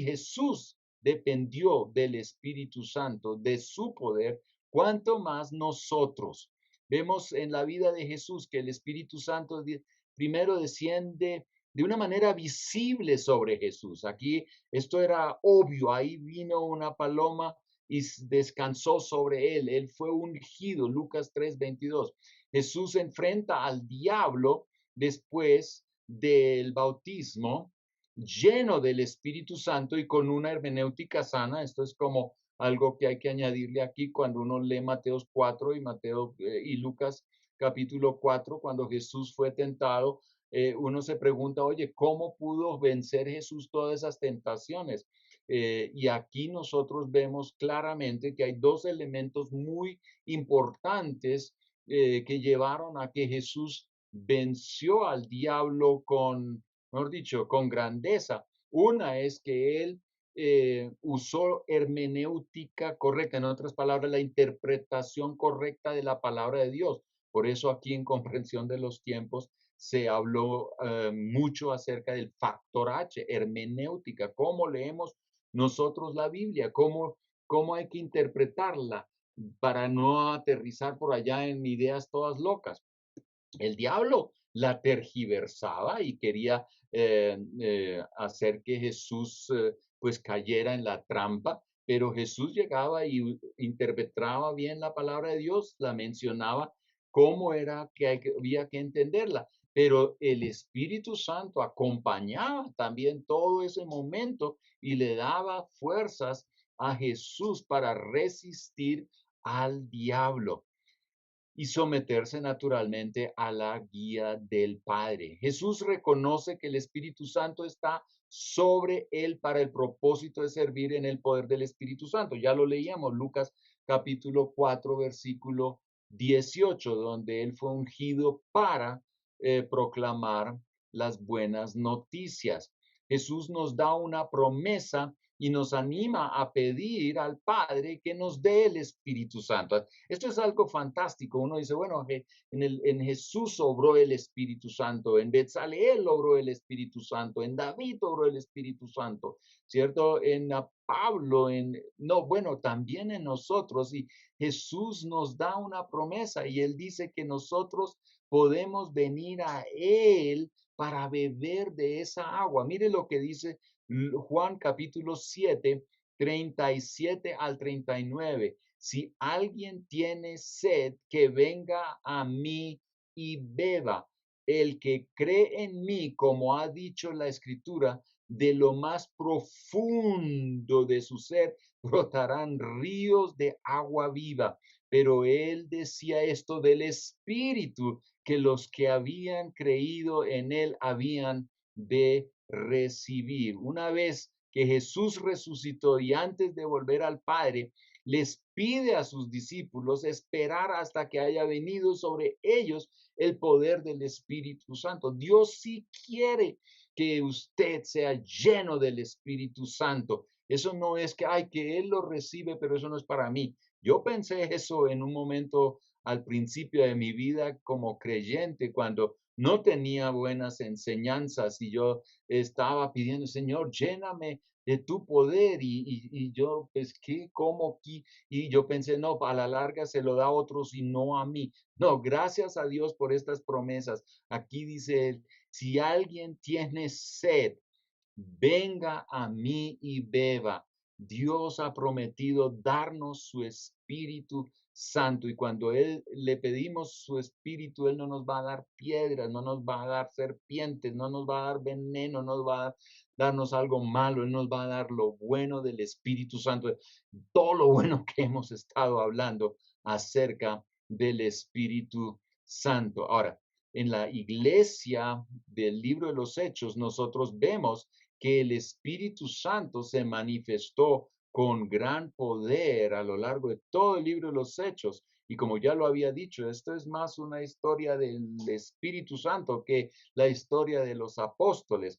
Jesús dependió del Espíritu Santo, de su poder, ¿cuánto más nosotros? Vemos en la vida de Jesús que el Espíritu Santo primero desciende de una manera visible sobre Jesús. Aquí esto era obvio, ahí vino una paloma y descansó sobre él. Él fue ungido, Lucas 3:22. Jesús enfrenta al diablo después del bautismo, lleno del Espíritu Santo y con una hermenéutica sana. Esto es como algo que hay que añadirle aquí cuando uno lee Mateos 4 y y Lucas capítulo 4, cuando Jesús fue tentado. Uno se pregunta, oye, ¿cómo pudo vencer Jesús todas esas tentaciones? Y aquí nosotros vemos claramente que hay dos elementos muy importantes que llevaron a que Jesús venció al diablo mejor dicho, con grandeza. Una es que él usó hermenéutica correcta, en otras palabras, la interpretación correcta de la palabra de Dios. Por eso aquí en Comprensión de los Tiempos se habló mucho acerca del factor H, hermenéutica, cómo leemos nosotros la Biblia, cómo hay que interpretarla para no aterrizar por allá en ideas todas locas. El diablo la tergiversaba y quería hacer que Jesús pues cayera en la trampa, pero Jesús llegaba y interpretaba bien la palabra de Dios, la mencionaba cómo era que había que entenderla, pero el Espíritu Santo acompañaba también todo ese momento y le daba fuerzas a Jesús para resistir al diablo y someterse naturalmente a la guía del Padre. Jesús reconoce que el Espíritu Santo está sobre él para el propósito de servir en el poder del Espíritu Santo. Ya lo leíamos, Lucas capítulo 4, versículo 18, donde él fue ungido para proclamar las buenas noticias. Jesús nos da una promesa y nos anima a pedir al Padre que nos dé el Espíritu Santo. Esto es algo fantástico. Uno dice, bueno, en Jesús obró el Espíritu Santo, en Betzaleel obró el Espíritu Santo, en David obró el Espíritu Santo, ¿cierto? En Pablo, no, bueno, también en nosotros. Y Jesús nos da una promesa y él dice que nosotros podemos venir a él para beber de esa agua. Mire lo que dice Juan capítulo 7, 37 al 39. Si alguien tiene sed, que venga a mí y beba. El que cree en mí, como ha dicho la escritura, de lo más profundo de su ser brotarán ríos de agua viva. Pero él decía esto del Espíritu, que los que habían creído en él habían de recibir. Una vez que Jesús resucitó y antes de volver al Padre, les pide a sus discípulos esperar hasta que haya venido sobre ellos el poder del Espíritu Santo. Dios sí quiere que usted sea lleno del Espíritu Santo. Eso no es que Él lo recibe, pero eso no es para mí. Yo pensé eso en un momento al principio de mi vida como creyente, cuando no tenía buenas enseñanzas y yo estaba pidiendo, Señor, lléname de tu poder y yo, pues, ¿qué? ¿Cómo? Y yo pensé, no, a la larga se lo da a otros y no a mí. No, gracias a Dios por estas promesas. Aquí dice él, si alguien tiene sed, venga a mí y beba. Dios ha prometido darnos su Espíritu Santo y cuando le pedimos su Espíritu, Él no nos va a dar piedras, no nos va a dar serpientes, no nos va a dar veneno, no nos va a darnos algo malo, Él nos va a dar lo bueno del Espíritu Santo, todo lo bueno que hemos estado hablando acerca del Espíritu Santo. Ahora, en la iglesia del libro de los Hechos, nosotros vemos que el Espíritu Santo se manifestó con gran poder a lo largo de todo el libro de los Hechos. Y como ya lo había dicho, esto es más una historia del Espíritu Santo que la historia de los apóstoles.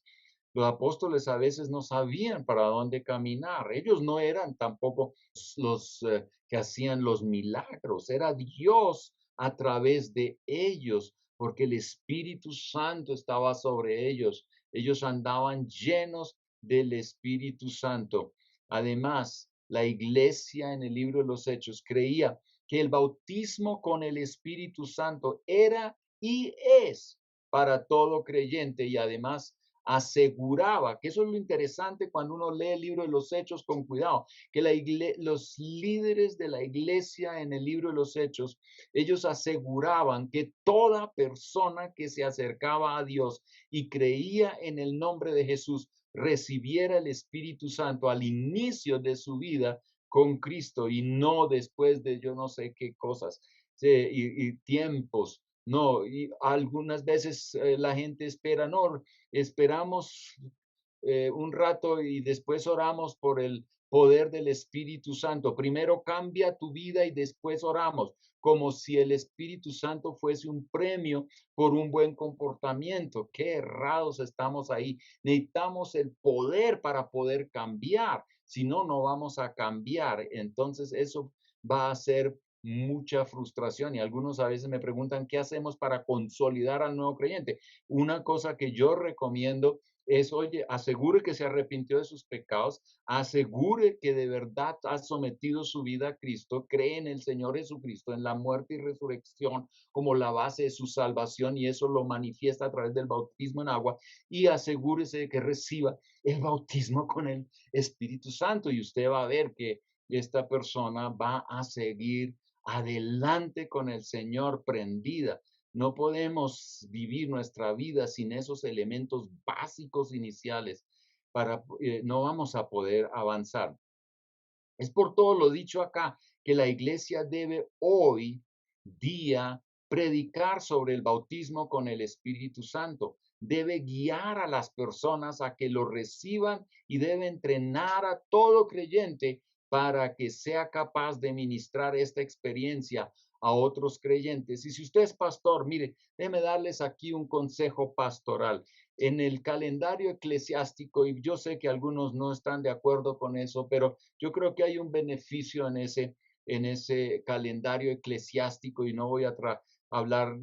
Los apóstoles a veces no sabían para dónde caminar. Ellos no eran tampoco los que hacían los milagros, era Dios a través de ellos, porque el Espíritu Santo estaba sobre ellos. Ellos andaban llenos del Espíritu Santo. Además, la iglesia en el libro de los Hechos creía que el bautismo con el Espíritu Santo era y es para todo creyente, y además aseguraba, que eso es lo interesante cuando uno lee el libro de los Hechos con cuidado, que los líderes de la iglesia en el libro de los Hechos, ellos aseguraban que toda persona que se acercaba a Dios y creía en el nombre de Jesús recibiera el Espíritu Santo al inicio de su vida con Cristo y no después de yo no sé qué cosas, sí, y tiempos. No, y algunas veces la gente espera, no, esperamos un rato y después oramos por el poder del Espíritu Santo. Primero cambia tu vida y después oramos, como si el Espíritu Santo fuese un premio por un buen comportamiento. Qué errados estamos ahí. Necesitamos el poder para poder cambiar. Si no, no vamos a cambiar. Entonces eso va a ser mucha frustración y algunos a veces me preguntan qué hacemos para consolidar al nuevo creyente. Una cosa que yo recomiendo es, oye, asegure que se arrepintió de sus pecados, asegure que de verdad ha sometido su vida a Cristo, cree en el Señor Jesucristo, en la muerte y resurrección como la base de su salvación y eso lo manifiesta a través del bautismo en agua y asegúrese de que reciba el bautismo con el Espíritu Santo y usted va a ver que esta persona va a seguir adelante con el Señor prendida. No podemos vivir nuestra vida sin esos elementos básicos iniciales no vamos a poder avanzar. Es por todo lo dicho acá que la iglesia debe hoy día predicar sobre el bautismo con el Espíritu Santo. Debe guiar a las personas a que lo reciban y debe entrenar a todo creyente para que sea capaz de ministrar esta experiencia a otros creyentes. Y si usted es pastor, mire, déjeme darles aquí un consejo pastoral en el calendario eclesiástico, y yo sé que algunos no están de acuerdo con eso, pero yo creo que hay un beneficio en ese calendario eclesiástico y no voy a hablar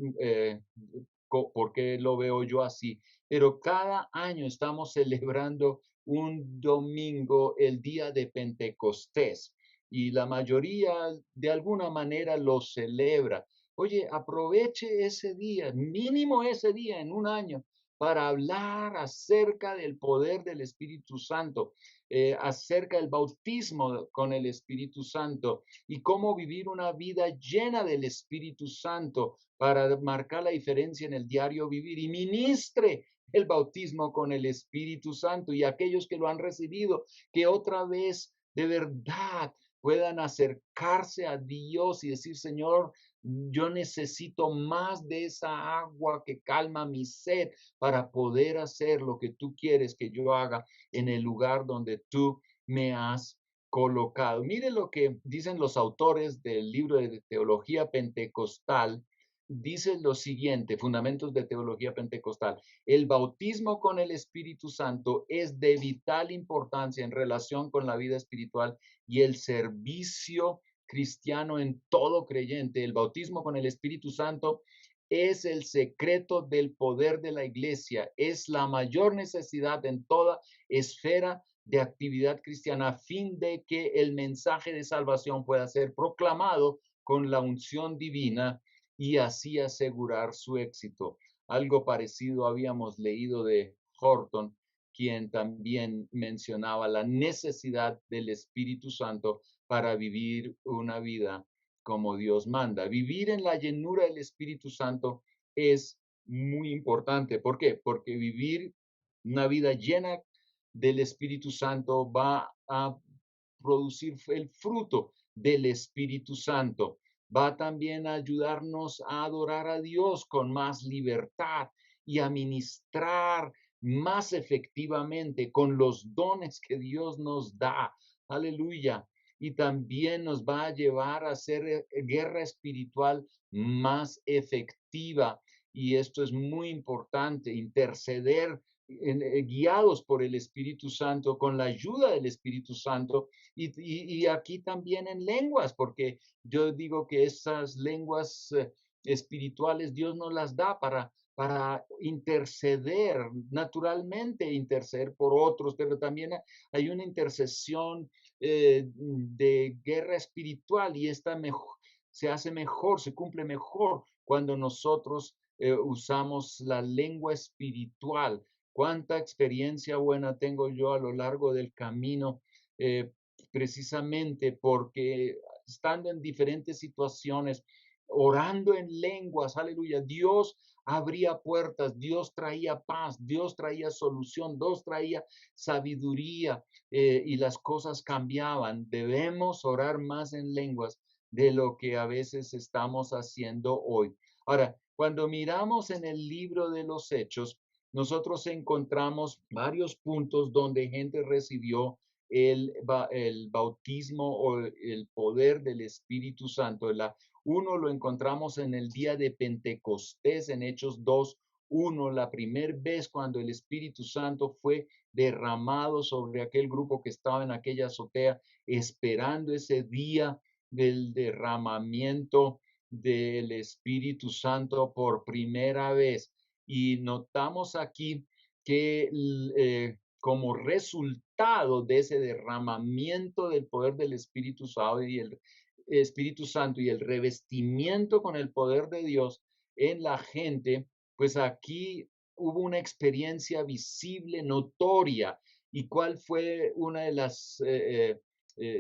por qué lo veo yo así, pero cada año estamos celebrando un domingo, el día de Pentecostés, y la mayoría de alguna manera lo celebra. Oye, aproveche ese día, mínimo ese día en un año, para hablar acerca del poder del Espíritu Santo, acerca del bautismo con el Espíritu Santo y cómo vivir una vida llena del Espíritu Santo para marcar la diferencia en el diario vivir y ministre el bautismo con el Espíritu Santo y aquellos que lo han recibido, que otra vez de verdad puedan acercarse a Dios y decir, Señor, yo necesito más de esa agua que calma mi sed para poder hacer lo que tú quieres que yo haga en el lugar donde tú me has colocado. Mire lo que dicen los autores del libro de teología pentecostal. Dice lo siguiente, Fundamentos de Teología Pentecostal. El bautismo con el Espíritu Santo es de vital importancia en relación con la vida espiritual y el servicio cristiano en todo creyente. El bautismo con el Espíritu Santo es el secreto del poder de la iglesia, es la mayor necesidad en toda esfera de actividad cristiana a fin de que el mensaje de salvación pueda ser proclamado con la unción divina y así asegurar su éxito. Algo parecido habíamos leído de Horton, quien también mencionaba la necesidad del Espíritu Santo para vivir una vida como Dios manda. Vivir en la llenura del Espíritu Santo es muy importante. ¿Por qué? Porque vivir una vida llena del Espíritu Santo va a producir el fruto del Espíritu Santo. Va también a ayudarnos a adorar a Dios con más libertad y a ministrar más efectivamente con los dones que Dios nos da. Aleluya. Y también nos va a llevar a hacer guerra espiritual más efectiva. Y esto es muy importante, interceder guiados por el Espíritu Santo, con la ayuda del Espíritu Santo, y aquí también en lenguas, porque yo digo que esas lenguas espirituales Dios nos las da para interceder, naturalmente interceder por otros, pero también hay una intercesión de guerra espiritual y esta mejor, se hace mejor, se cumple mejor cuando nosotros usamos la lengua espiritual. Cuánta experiencia buena tengo yo a lo largo del camino, eh, precisamente porque estando en diferentes situaciones, orando en lenguas, aleluya, Dios abría puertas, Dios traía paz, Dios traía solución, Dios traía sabiduría y las cosas cambiaban. Debemos orar más en lenguas de lo que a veces estamos haciendo hoy. Ahora, cuando miramos en el libro de los Hechos, nosotros encontramos varios puntos donde gente recibió el bautismo o el poder del Espíritu Santo. Uno lo encontramos en el día de Pentecostés, en Hechos 2:1, la primera vez cuando el Espíritu Santo fue derramado sobre aquel grupo que estaba en aquella azotea, esperando ese día del derramamiento del Espíritu Santo por primera vez. Y notamos aquí que como resultado de ese derramamiento del poder del Espíritu Santo y el revestimiento con el poder de Dios en la gente, pues aquí hubo una experiencia visible, notoria. ¿Y cuál fue una de las de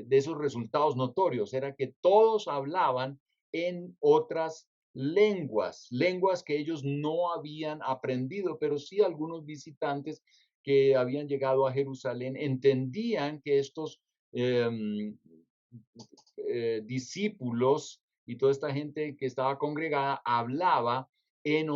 esos resultados notorios? Era que todos hablaban en otras lenguas, lenguas que ellos no habían aprendido, pero sí algunos visitantes que habían llegado a Jerusalén entendían que estos discípulos y toda esta gente que estaba congregada hablaba en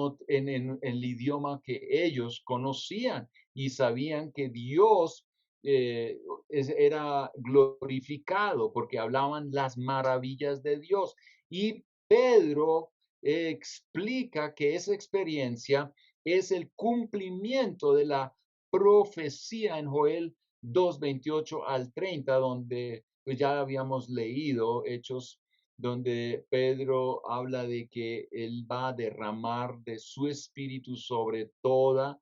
el idioma que ellos conocían y sabían que Dios era glorificado porque hablaban las maravillas de Dios. Y Pedro explica que esa experiencia es el cumplimiento de la profecía en Joel 2:28 al 30, donde pues ya habíamos leído Hechos, donde Pedro habla de que él va a derramar de su espíritu sobre toda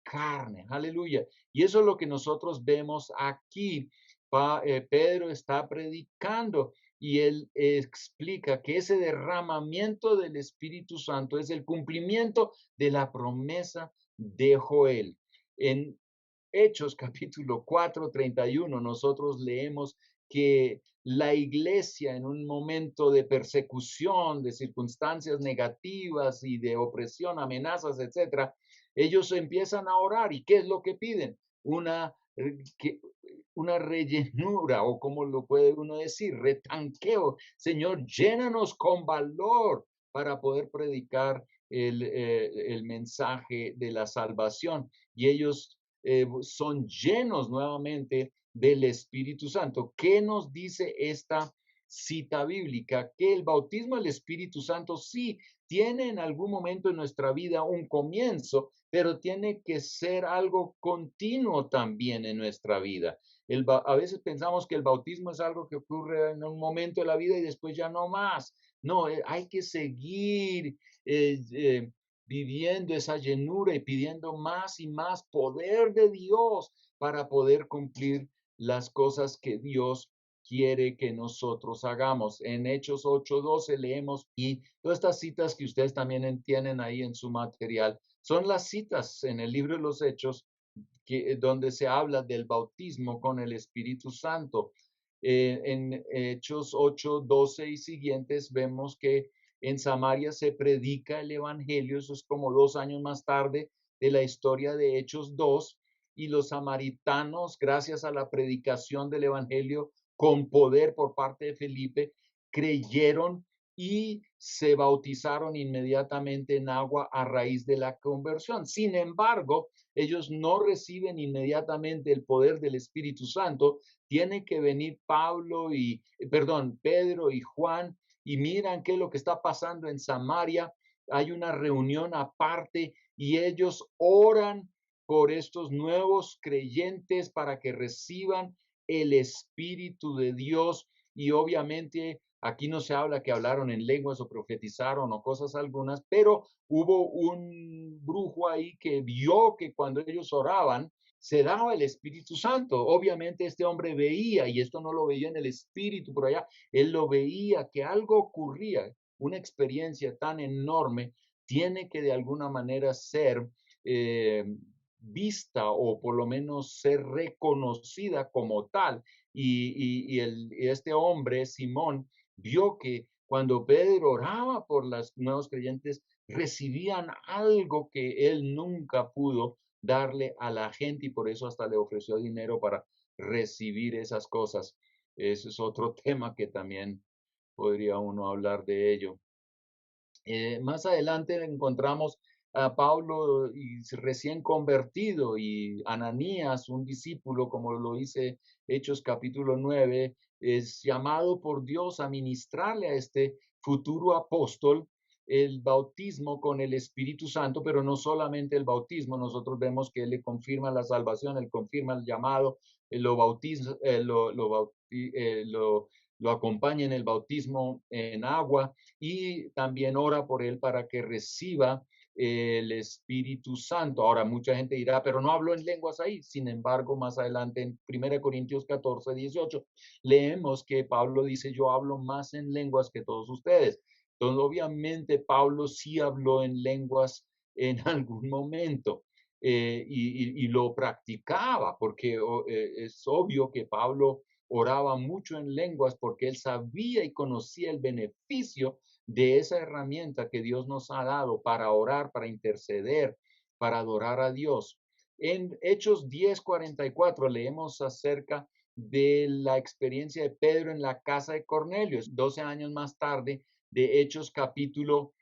carne. Aleluya. Y eso es lo que nosotros vemos aquí. Pedro está predicando y él explica que ese derramamiento del Espíritu Santo es el cumplimiento de la promesa de Joel. En Hechos capítulo 4:31 nosotros leemos que la iglesia en un momento de persecución, de circunstancias negativas y de opresión, amenazas, etcétera, ellos empiezan a orar. ¿Y qué es lo que piden? Una rellenura, o como lo puede uno decir, retanqueo. Señor, llénanos con valor para poder predicar el mensaje de la salvación. Y ellos son llenos nuevamente del Espíritu Santo. ¿Qué nos dice esta cita bíblica? Que el bautismo del Espíritu Santo sí tiene en algún momento en nuestra vida un comienzo, pero tiene que ser algo continuo también en nuestra vida. A veces pensamos que el bautismo es algo que ocurre en un momento de la vida y después ya no más. No, hay que seguir viviendo esa llenura y pidiendo más y más poder de Dios para poder cumplir las cosas que Dios quiere que nosotros hagamos. En Hechos 8:12 leemos, y todas estas citas que ustedes también tienen ahí en su material, son las citas en el libro de los Hechos donde se habla del bautismo con el Espíritu Santo. En Hechos 8:12 y siguientes vemos que en Samaria se predica el Evangelio. Eso es como 2 años más tarde de la historia de Hechos 2, y los samaritanos, gracias a la predicación del Evangelio con poder por parte de Felipe, creyeron y se bautizaron inmediatamente en agua a raíz de la conversión. Sin embargo, ellos no reciben inmediatamente el poder del Espíritu Santo. Tiene que venir Pedro y Juan, y miran qué es lo que está pasando en Samaria. Hay una reunión aparte y ellos oran por estos nuevos creyentes para que reciban el Espíritu de Dios. Y obviamente aquí no se habla que hablaron en lenguas o profetizaron o cosas algunas, pero hubo un brujo ahí que vio que cuando ellos oraban, se daba el Espíritu Santo. Obviamente este hombre veía, y esto no lo veía en el Espíritu por allá, él lo veía que algo ocurría, una experiencia tan enorme, tiene que de alguna manera ser eh, vista o por lo menos ser reconocida como tal. Y este hombre, Simón, vio que cuando Pedro oraba por los nuevos creyentes, recibían algo que él nunca pudo darle a la gente y por eso hasta le ofreció dinero para recibir esas cosas. Ese es otro tema que también podría uno hablar de ello. Más adelante encontramos a Pablo recién convertido y Ananías, un discípulo, como lo dice Hechos capítulo 9, es llamado por Dios a ministrarle a este futuro apóstol el bautismo con el Espíritu Santo, pero no solamente el bautismo, nosotros vemos que él le confirma la salvación, él confirma el llamado, lo bautiza, lo acompaña en el bautismo en agua y también ora por él para que reciba el Espíritu Santo. Ahora, mucha gente dirá, pero no habló en lenguas ahí. Sin embargo, más adelante en 1 Corintios 14, 18, leemos que Pablo dice, yo hablo más en lenguas que todos ustedes. Entonces, obviamente, Pablo sí habló en lenguas en algún momento. Y lo practicaba, porque es obvio que Pablo oraba mucho en lenguas porque él sabía y conocía el beneficio de esa herramienta que Dios nos ha dado para orar, para interceder, para adorar a Dios. En Hechos 10:44 leemos acerca de la experiencia de Pedro en la casa de Cornelio, 12 años más tarde, de Hechos capítulo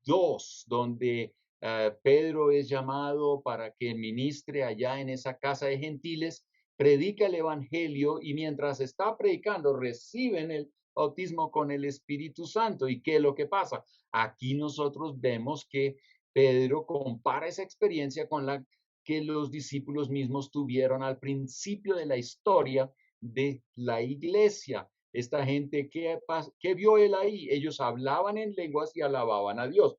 2, donde Pedro es llamado para que ministre allá en esa casa de gentiles, predica el evangelio y mientras está predicando reciben el bautismo con el Espíritu Santo. ¿Y qué es lo que pasa? Aquí nosotros vemos que Pedro compara esa experiencia con la que los discípulos mismos tuvieron al principio de la historia de la iglesia. Esta gente, ¿qué vio él ahí? Ellos hablaban en lenguas y alababan a Dios.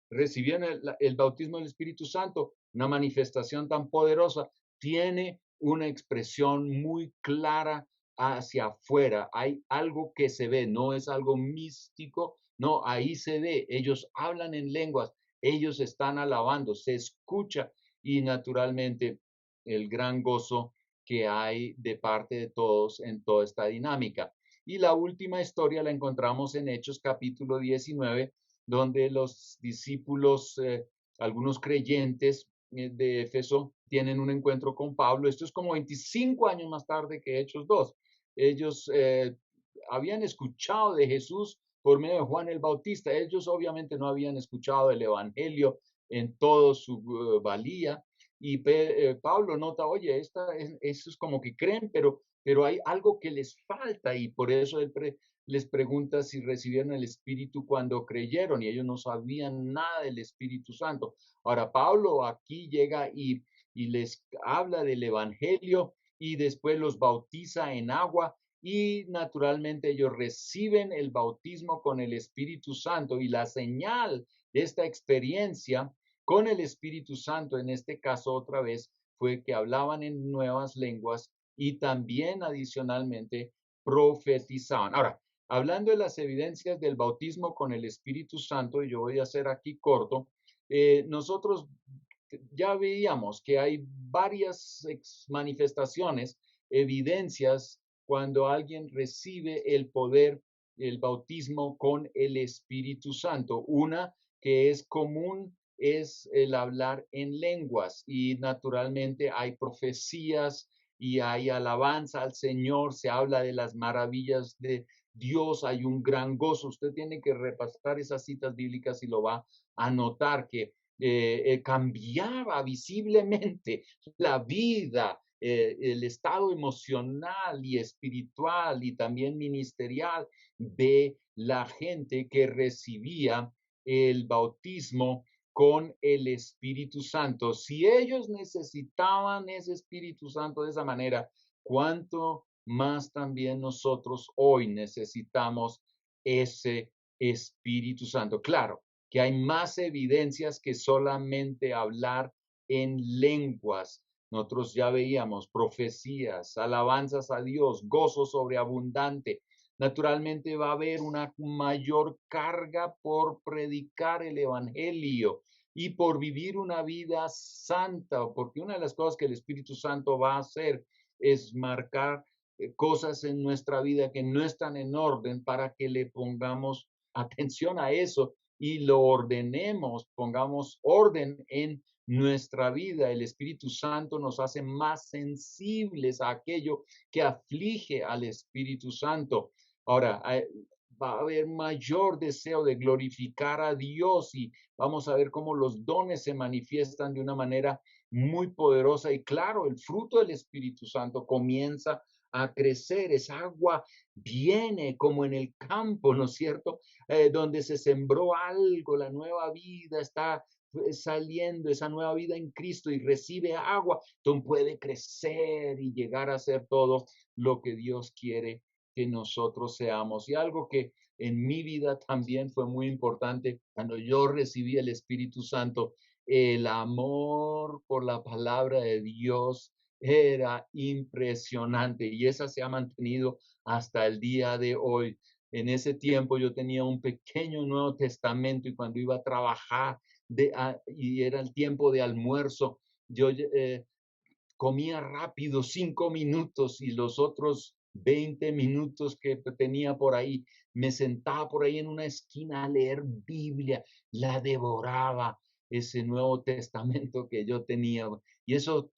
Recibían el bautismo del Espíritu Santo, una manifestación tan poderosa, tiene una expresión muy clara hacia afuera. Hay algo que se ve, no es algo místico, no, ahí se ve. Ellos hablan en lenguas, ellos están alabando, se escucha y naturalmente el gran gozo que hay de parte de todos en toda esta dinámica. Y la última historia la encontramos en Hechos capítulo 19, donde los discípulos, algunos creyentes de Éfeso, tienen un encuentro con Pablo. Esto es como 25 años más tarde que Hechos 2. Ellos habían escuchado de Jesús por medio de Juan el Bautista. Ellos obviamente no habían escuchado el Evangelio en toda su valía. Y Pablo nota, oye, eso es como que creen, pero hay algo que les falta y por eso él les pregunta si recibieron el Espíritu cuando creyeron y ellos no sabían nada del Espíritu Santo. Ahora, Pablo aquí llega y les habla del Evangelio y después los bautiza en agua y naturalmente ellos reciben el bautismo con el Espíritu Santo y la señal de esta experiencia con el Espíritu Santo, en este caso otra vez, fue que hablaban en nuevas lenguas y también adicionalmente profetizaban. Ahora, hablando de las evidencias del bautismo con el Espíritu Santo, y yo voy a hacer aquí corto, nosotros ya veíamos que hay varias manifestaciones, evidencias cuando alguien recibe el poder, el bautismo con el Espíritu Santo. Una que es común es el hablar en lenguas y naturalmente hay profecías y hay alabanza al Señor, se habla de las maravillas de Dios, hay un gran gozo. Usted tiene que repasar esas citas bíblicas y lo va a notar que cambiaba visiblemente la vida, el estado emocional y espiritual y también ministerial de la gente que recibía el bautismo con el Espíritu Santo. Si ellos necesitaban ese Espíritu Santo de esa manera, ¿cuánto más también nosotros hoy necesitamos ese Espíritu Santo? Claro que hay más evidencias que solamente hablar en lenguas. Nosotros ya veíamos profecías, alabanzas a Dios, gozo sobreabundante. Naturalmente va a haber una mayor carga por predicar el evangelio y por vivir una vida santa, porque una de las cosas que el Espíritu Santo va a hacer es marcar cosas en nuestra vida que no están en orden para que le pongamos atención a eso y lo ordenemos, pongamos orden en nuestra vida. El Espíritu Santo nos hace más sensibles a aquello que aflige al Espíritu Santo. Ahora, va a haber mayor deseo de glorificar a Dios y vamos a ver cómo los dones se manifiestan de una manera muy poderosa. Y claro, el fruto del Espíritu Santo comienza a crecer. Esa agua viene como en el campo, ¿no es cierto? Donde se sembró algo, la nueva vida está saliendo, esa nueva vida en Cristo y recibe agua, entonces puede crecer y llegar a ser todo lo que Dios quiere que nosotros seamos. Y algo que en mi vida también fue muy importante cuando yo recibí el Espíritu Santo, el amor por la palabra de Dios era impresionante y esa se ha mantenido hasta el día de hoy. En ese tiempo yo tenía un pequeño Nuevo Testamento y cuando iba a trabajar y era el tiempo de almuerzo, yo comía rápido 5 minutos y los otros 20 minutos que tenía por ahí, me sentaba por ahí en una esquina a leer Biblia, la devoraba, ese Nuevo Testamento que yo tenía. Y eso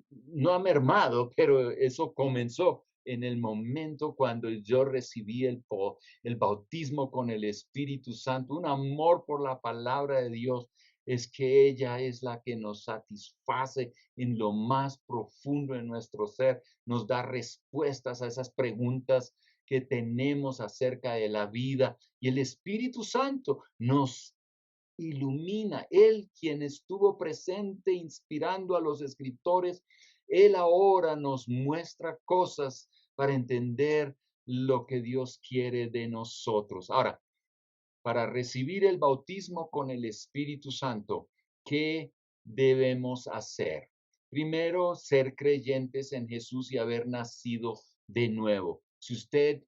no ha mermado, pero eso comenzó en el momento cuando yo recibí el bautismo con el Espíritu Santo, un amor por la palabra de Dios. Es que ella es la que nos satisface en lo más profundo de nuestro ser, nos da respuestas a esas preguntas que tenemos acerca de la vida y el Espíritu Santo nos ilumina. Él quien estuvo presente inspirando a los escritores, Él ahora nos muestra cosas para entender lo que Dios quiere de nosotros. Ahora, para recibir el bautismo con el Espíritu Santo, ¿qué debemos hacer? Primero, ser creyentes en Jesús y haber nacido de nuevo. Si usted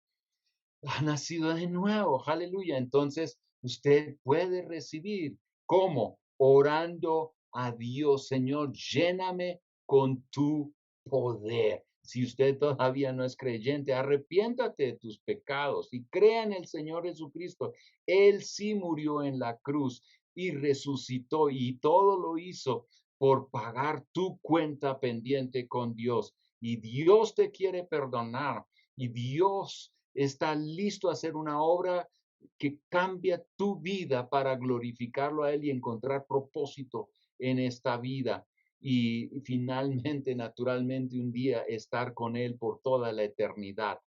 ha nacido de nuevo, aleluya, entonces usted puede recibir. ¿Cómo? Orando a Dios, Señor, lléname con tu poder. Si usted todavía no es creyente, arrepiéntate de tus pecados y crea en el Señor Jesucristo. Él sí murió en la cruz y resucitó y todo lo hizo por pagar tu cuenta pendiente con Dios. Y Dios te quiere perdonar y Dios está listo a hacer una obra que cambia tu vida para glorificarlo a Él y encontrar propósito en esta vida y finalmente, naturalmente, un día estar con Él por toda la eternidad.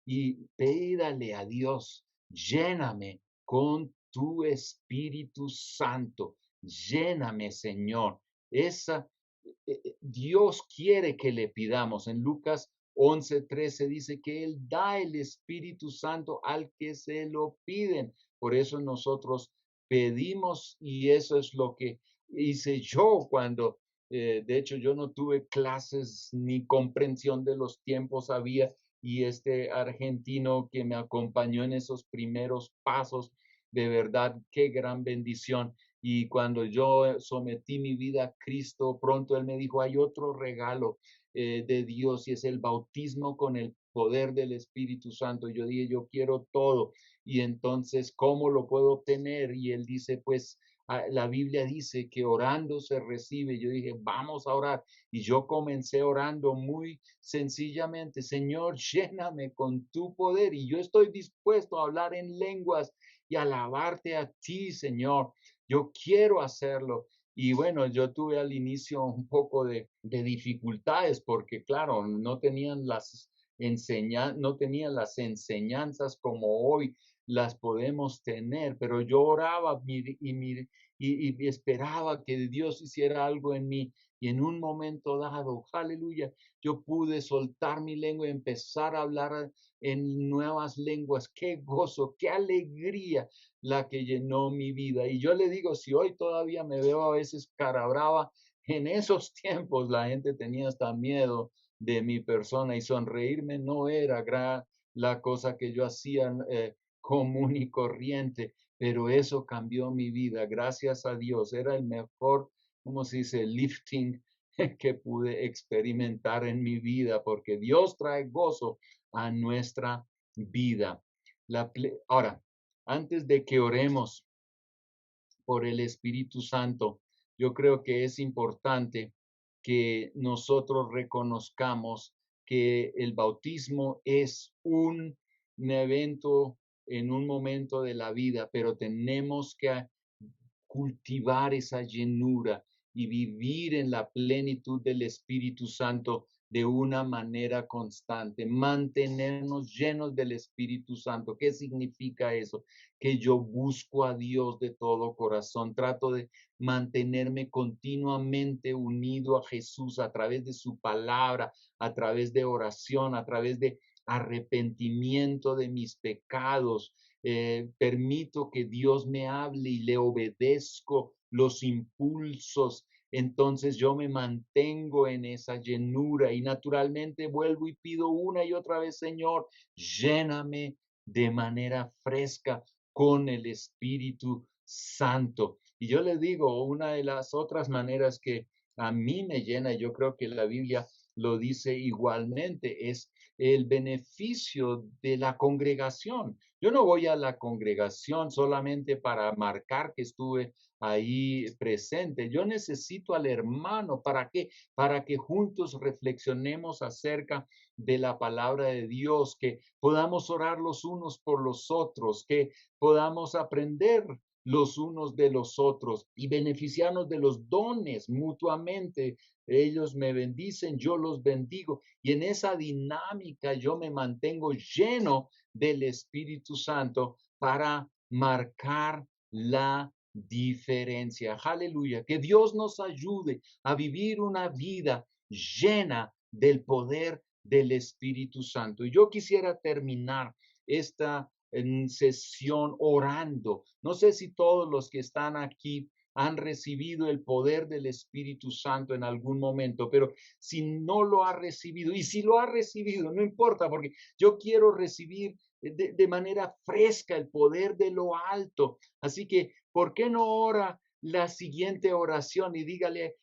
Y pídale a Dios, lléname con tu Espíritu Santo, lléname, Señor. Dios quiere que le pidamos. En Lucas 11:13 dice que Él da el Espíritu Santo al que se lo piden. Por eso nosotros pedimos y eso es lo que hice yo cuando de hecho, yo no tuve clases ni comprensión de los tiempos había y este argentino que me acompañó en esos primeros pasos, de verdad, qué gran bendición. Y cuando yo sometí mi vida a Cristo, pronto él me dijo, hay otro regalo de Dios y es el bautismo con el poder del Espíritu Santo. Y yo dije, yo quiero todo. Y entonces, ¿cómo lo puedo obtener? Y él dice, pues la Biblia dice que orando se recibe. Yo dije, vamos a orar. Y yo comencé orando muy sencillamente, Señor, lléname con tu poder. Y yo estoy dispuesto a hablar en lenguas y alabarte a ti, Señor. Yo quiero hacerlo. Y bueno, yo tuve al inicio un poco de dificultades porque, claro, no tenían las enseñanzas como hoy las podemos tener, pero yo oraba y esperaba que Dios hiciera algo en mí. Y en un momento dado, aleluya, yo pude soltar mi lengua y empezar a hablar en nuevas lenguas. Qué gozo, qué alegría la que llenó mi vida. Y yo le digo, si hoy todavía me veo a veces cara brava, en esos tiempos la gente tenía hasta miedo de mi persona y sonreírme no era la cosa que yo hacía común y corriente, pero eso cambió mi vida. Gracias a Dios. Era el mejor, ¿cómo se dice? Lifting que pude experimentar en mi vida, porque Dios trae gozo a nuestra vida. Ahora, antes de que oremos por el Espíritu Santo, yo creo que es importante que nosotros reconozcamos que el bautismo es un evento en un momento de la vida, pero tenemos que cultivar esa llenura y vivir en la plenitud del Espíritu Santo de una manera constante, mantenernos llenos del Espíritu Santo. ¿Qué significa eso? Que yo busco a Dios de todo corazón, trato de mantenerme continuamente unido a Jesús a través de su palabra, a través de oración, a través de arrepentimiento de mis pecados. Permito que Dios me hable y le obedezco los impulsos. Entonces yo me mantengo en esa llenura y naturalmente vuelvo y pido una y otra vez, Señor, lléname de manera fresca con el Espíritu Santo. Y yo le digo, una de las otras maneras que a mí me llena, y yo creo que la Biblia lo dice igualmente, es el beneficio de la congregación. Yo no voy a la congregación solamente para marcar que estuve ahí presente. Yo necesito al hermano. ¿Para qué? Para que juntos reflexionemos acerca de la palabra de Dios, que podamos orar los unos por los otros, que podamos aprender los unos de los otros y beneficiarnos de los dones mutuamente. Ellos me bendicen, yo los bendigo. Y en esa dinámica yo me mantengo lleno del Espíritu Santo para marcar la diferencia. Aleluya. Que Dios nos ayude a vivir una vida llena del poder del Espíritu Santo. Y yo quisiera terminar esta sesión orando. No sé si todos los que están aquí han recibido el poder del Espíritu Santo en algún momento, pero si no lo ha recibido, y si lo ha recibido, no importa, porque yo quiero recibir de manera fresca el poder de lo alto. Así que, ¿por qué no ora la siguiente oración y dígale,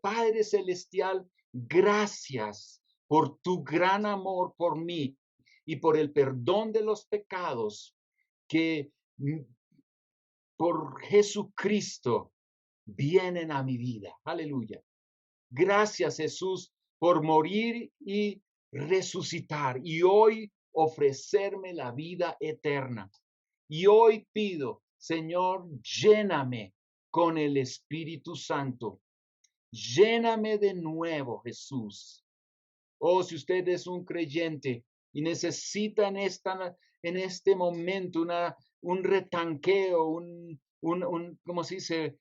Padre Celestial, gracias por tu gran amor por mí y por el perdón de los pecados que por Jesucristo vienen a mi vida. Aleluya. Gracias, Jesús, por morir y resucitar y hoy ofrecerme la vida eterna. Y hoy pido, Señor, lléname con el Espíritu Santo. Lléname de nuevo, Jesús. Oh, si usted es un creyente y necesita en este momento un retanqueo, ¿cómo se dice?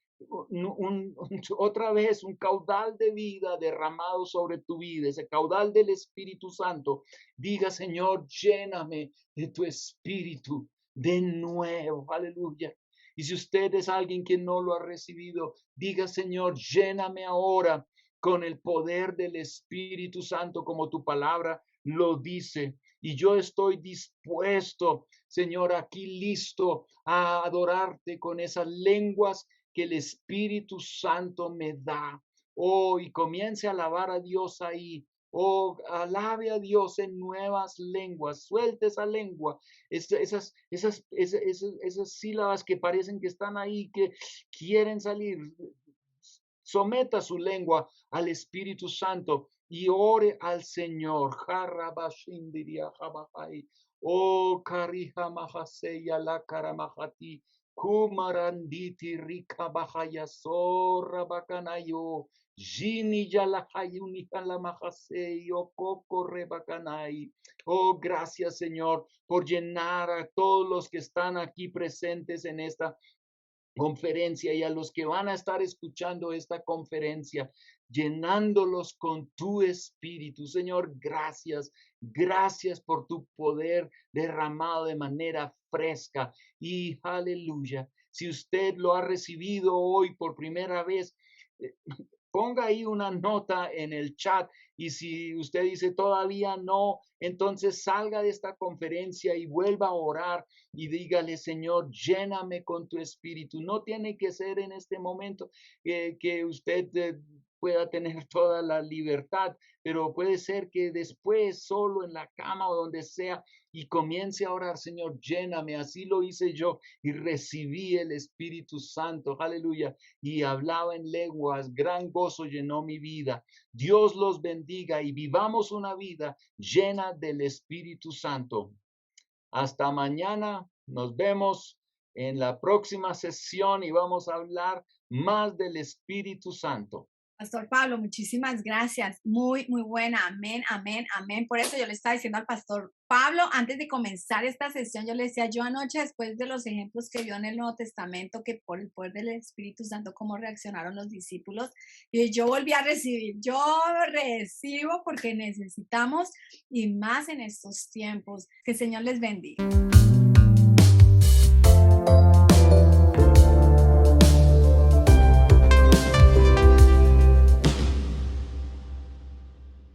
Otra vez un caudal de vida derramado sobre tu vida, ese caudal del Espíritu Santo. Diga, Señor, lléname de tu Espíritu de nuevo. Aleluya. Y si usted es alguien que no lo ha recibido, diga, Señor, lléname ahora con el poder del Espíritu Santo, como tu palabra lo dice. Y yo estoy dispuesto, Señor, aquí listo a adorarte con esas lenguas que el Espíritu Santo me da. Oh, y comience a alabar a Dios ahí. Oh, alabe a Dios en nuevas lenguas. Suelte esa lengua, esas sílabas que parecen que están ahí, que quieren salir. Someta su lengua al Espíritu Santo y ore al Señor. Oh, karija mahaseya la karamahati. Kumaranditi rika bahaya sorra bakanayo. Jini yala hayuni la mahaseyo koko rebakanai. Oh, gracias, Señor, por llenar a todos los que están aquí presentes en esta conferencia y a los que van a estar escuchando esta conferencia, llenándolos con tu espíritu. Señor, gracias. Gracias por tu poder derramado de manera fresca. Y aleluya. Si usted lo ha recibido hoy por primera vez, eh, ponga ahí una nota en el chat y si usted dice todavía no, entonces salga de esta conferencia y vuelva a orar y dígale, Señor, lléname con tu espíritu. No tiene que ser en este momento que usted pueda tener toda la libertad, pero puede ser que después, solo en la cama o donde sea, y comience a orar, Señor, lléname. Así lo hice yo y recibí el Espíritu Santo. Aleluya. Y hablaba en lenguas, gran gozo llenó mi vida. Dios los bendiga y vivamos una vida llena del Espíritu Santo. Hasta mañana, nos vemos en la próxima sesión y vamos a hablar más del Espíritu Santo. Pastor Pablo, muchísimas gracias. Muy, muy buena. Amén, amén, amén. Por eso yo le estaba diciendo al pastor Pablo, antes de comenzar esta sesión, yo le decía, yo anoche, después de los ejemplos que vio en el Nuevo Testamento, que por el poder del Espíritu Santo, cómo reaccionaron los discípulos, y yo volví a recibir, yo recibo porque necesitamos y más en estos tiempos. Que el Señor les bendiga.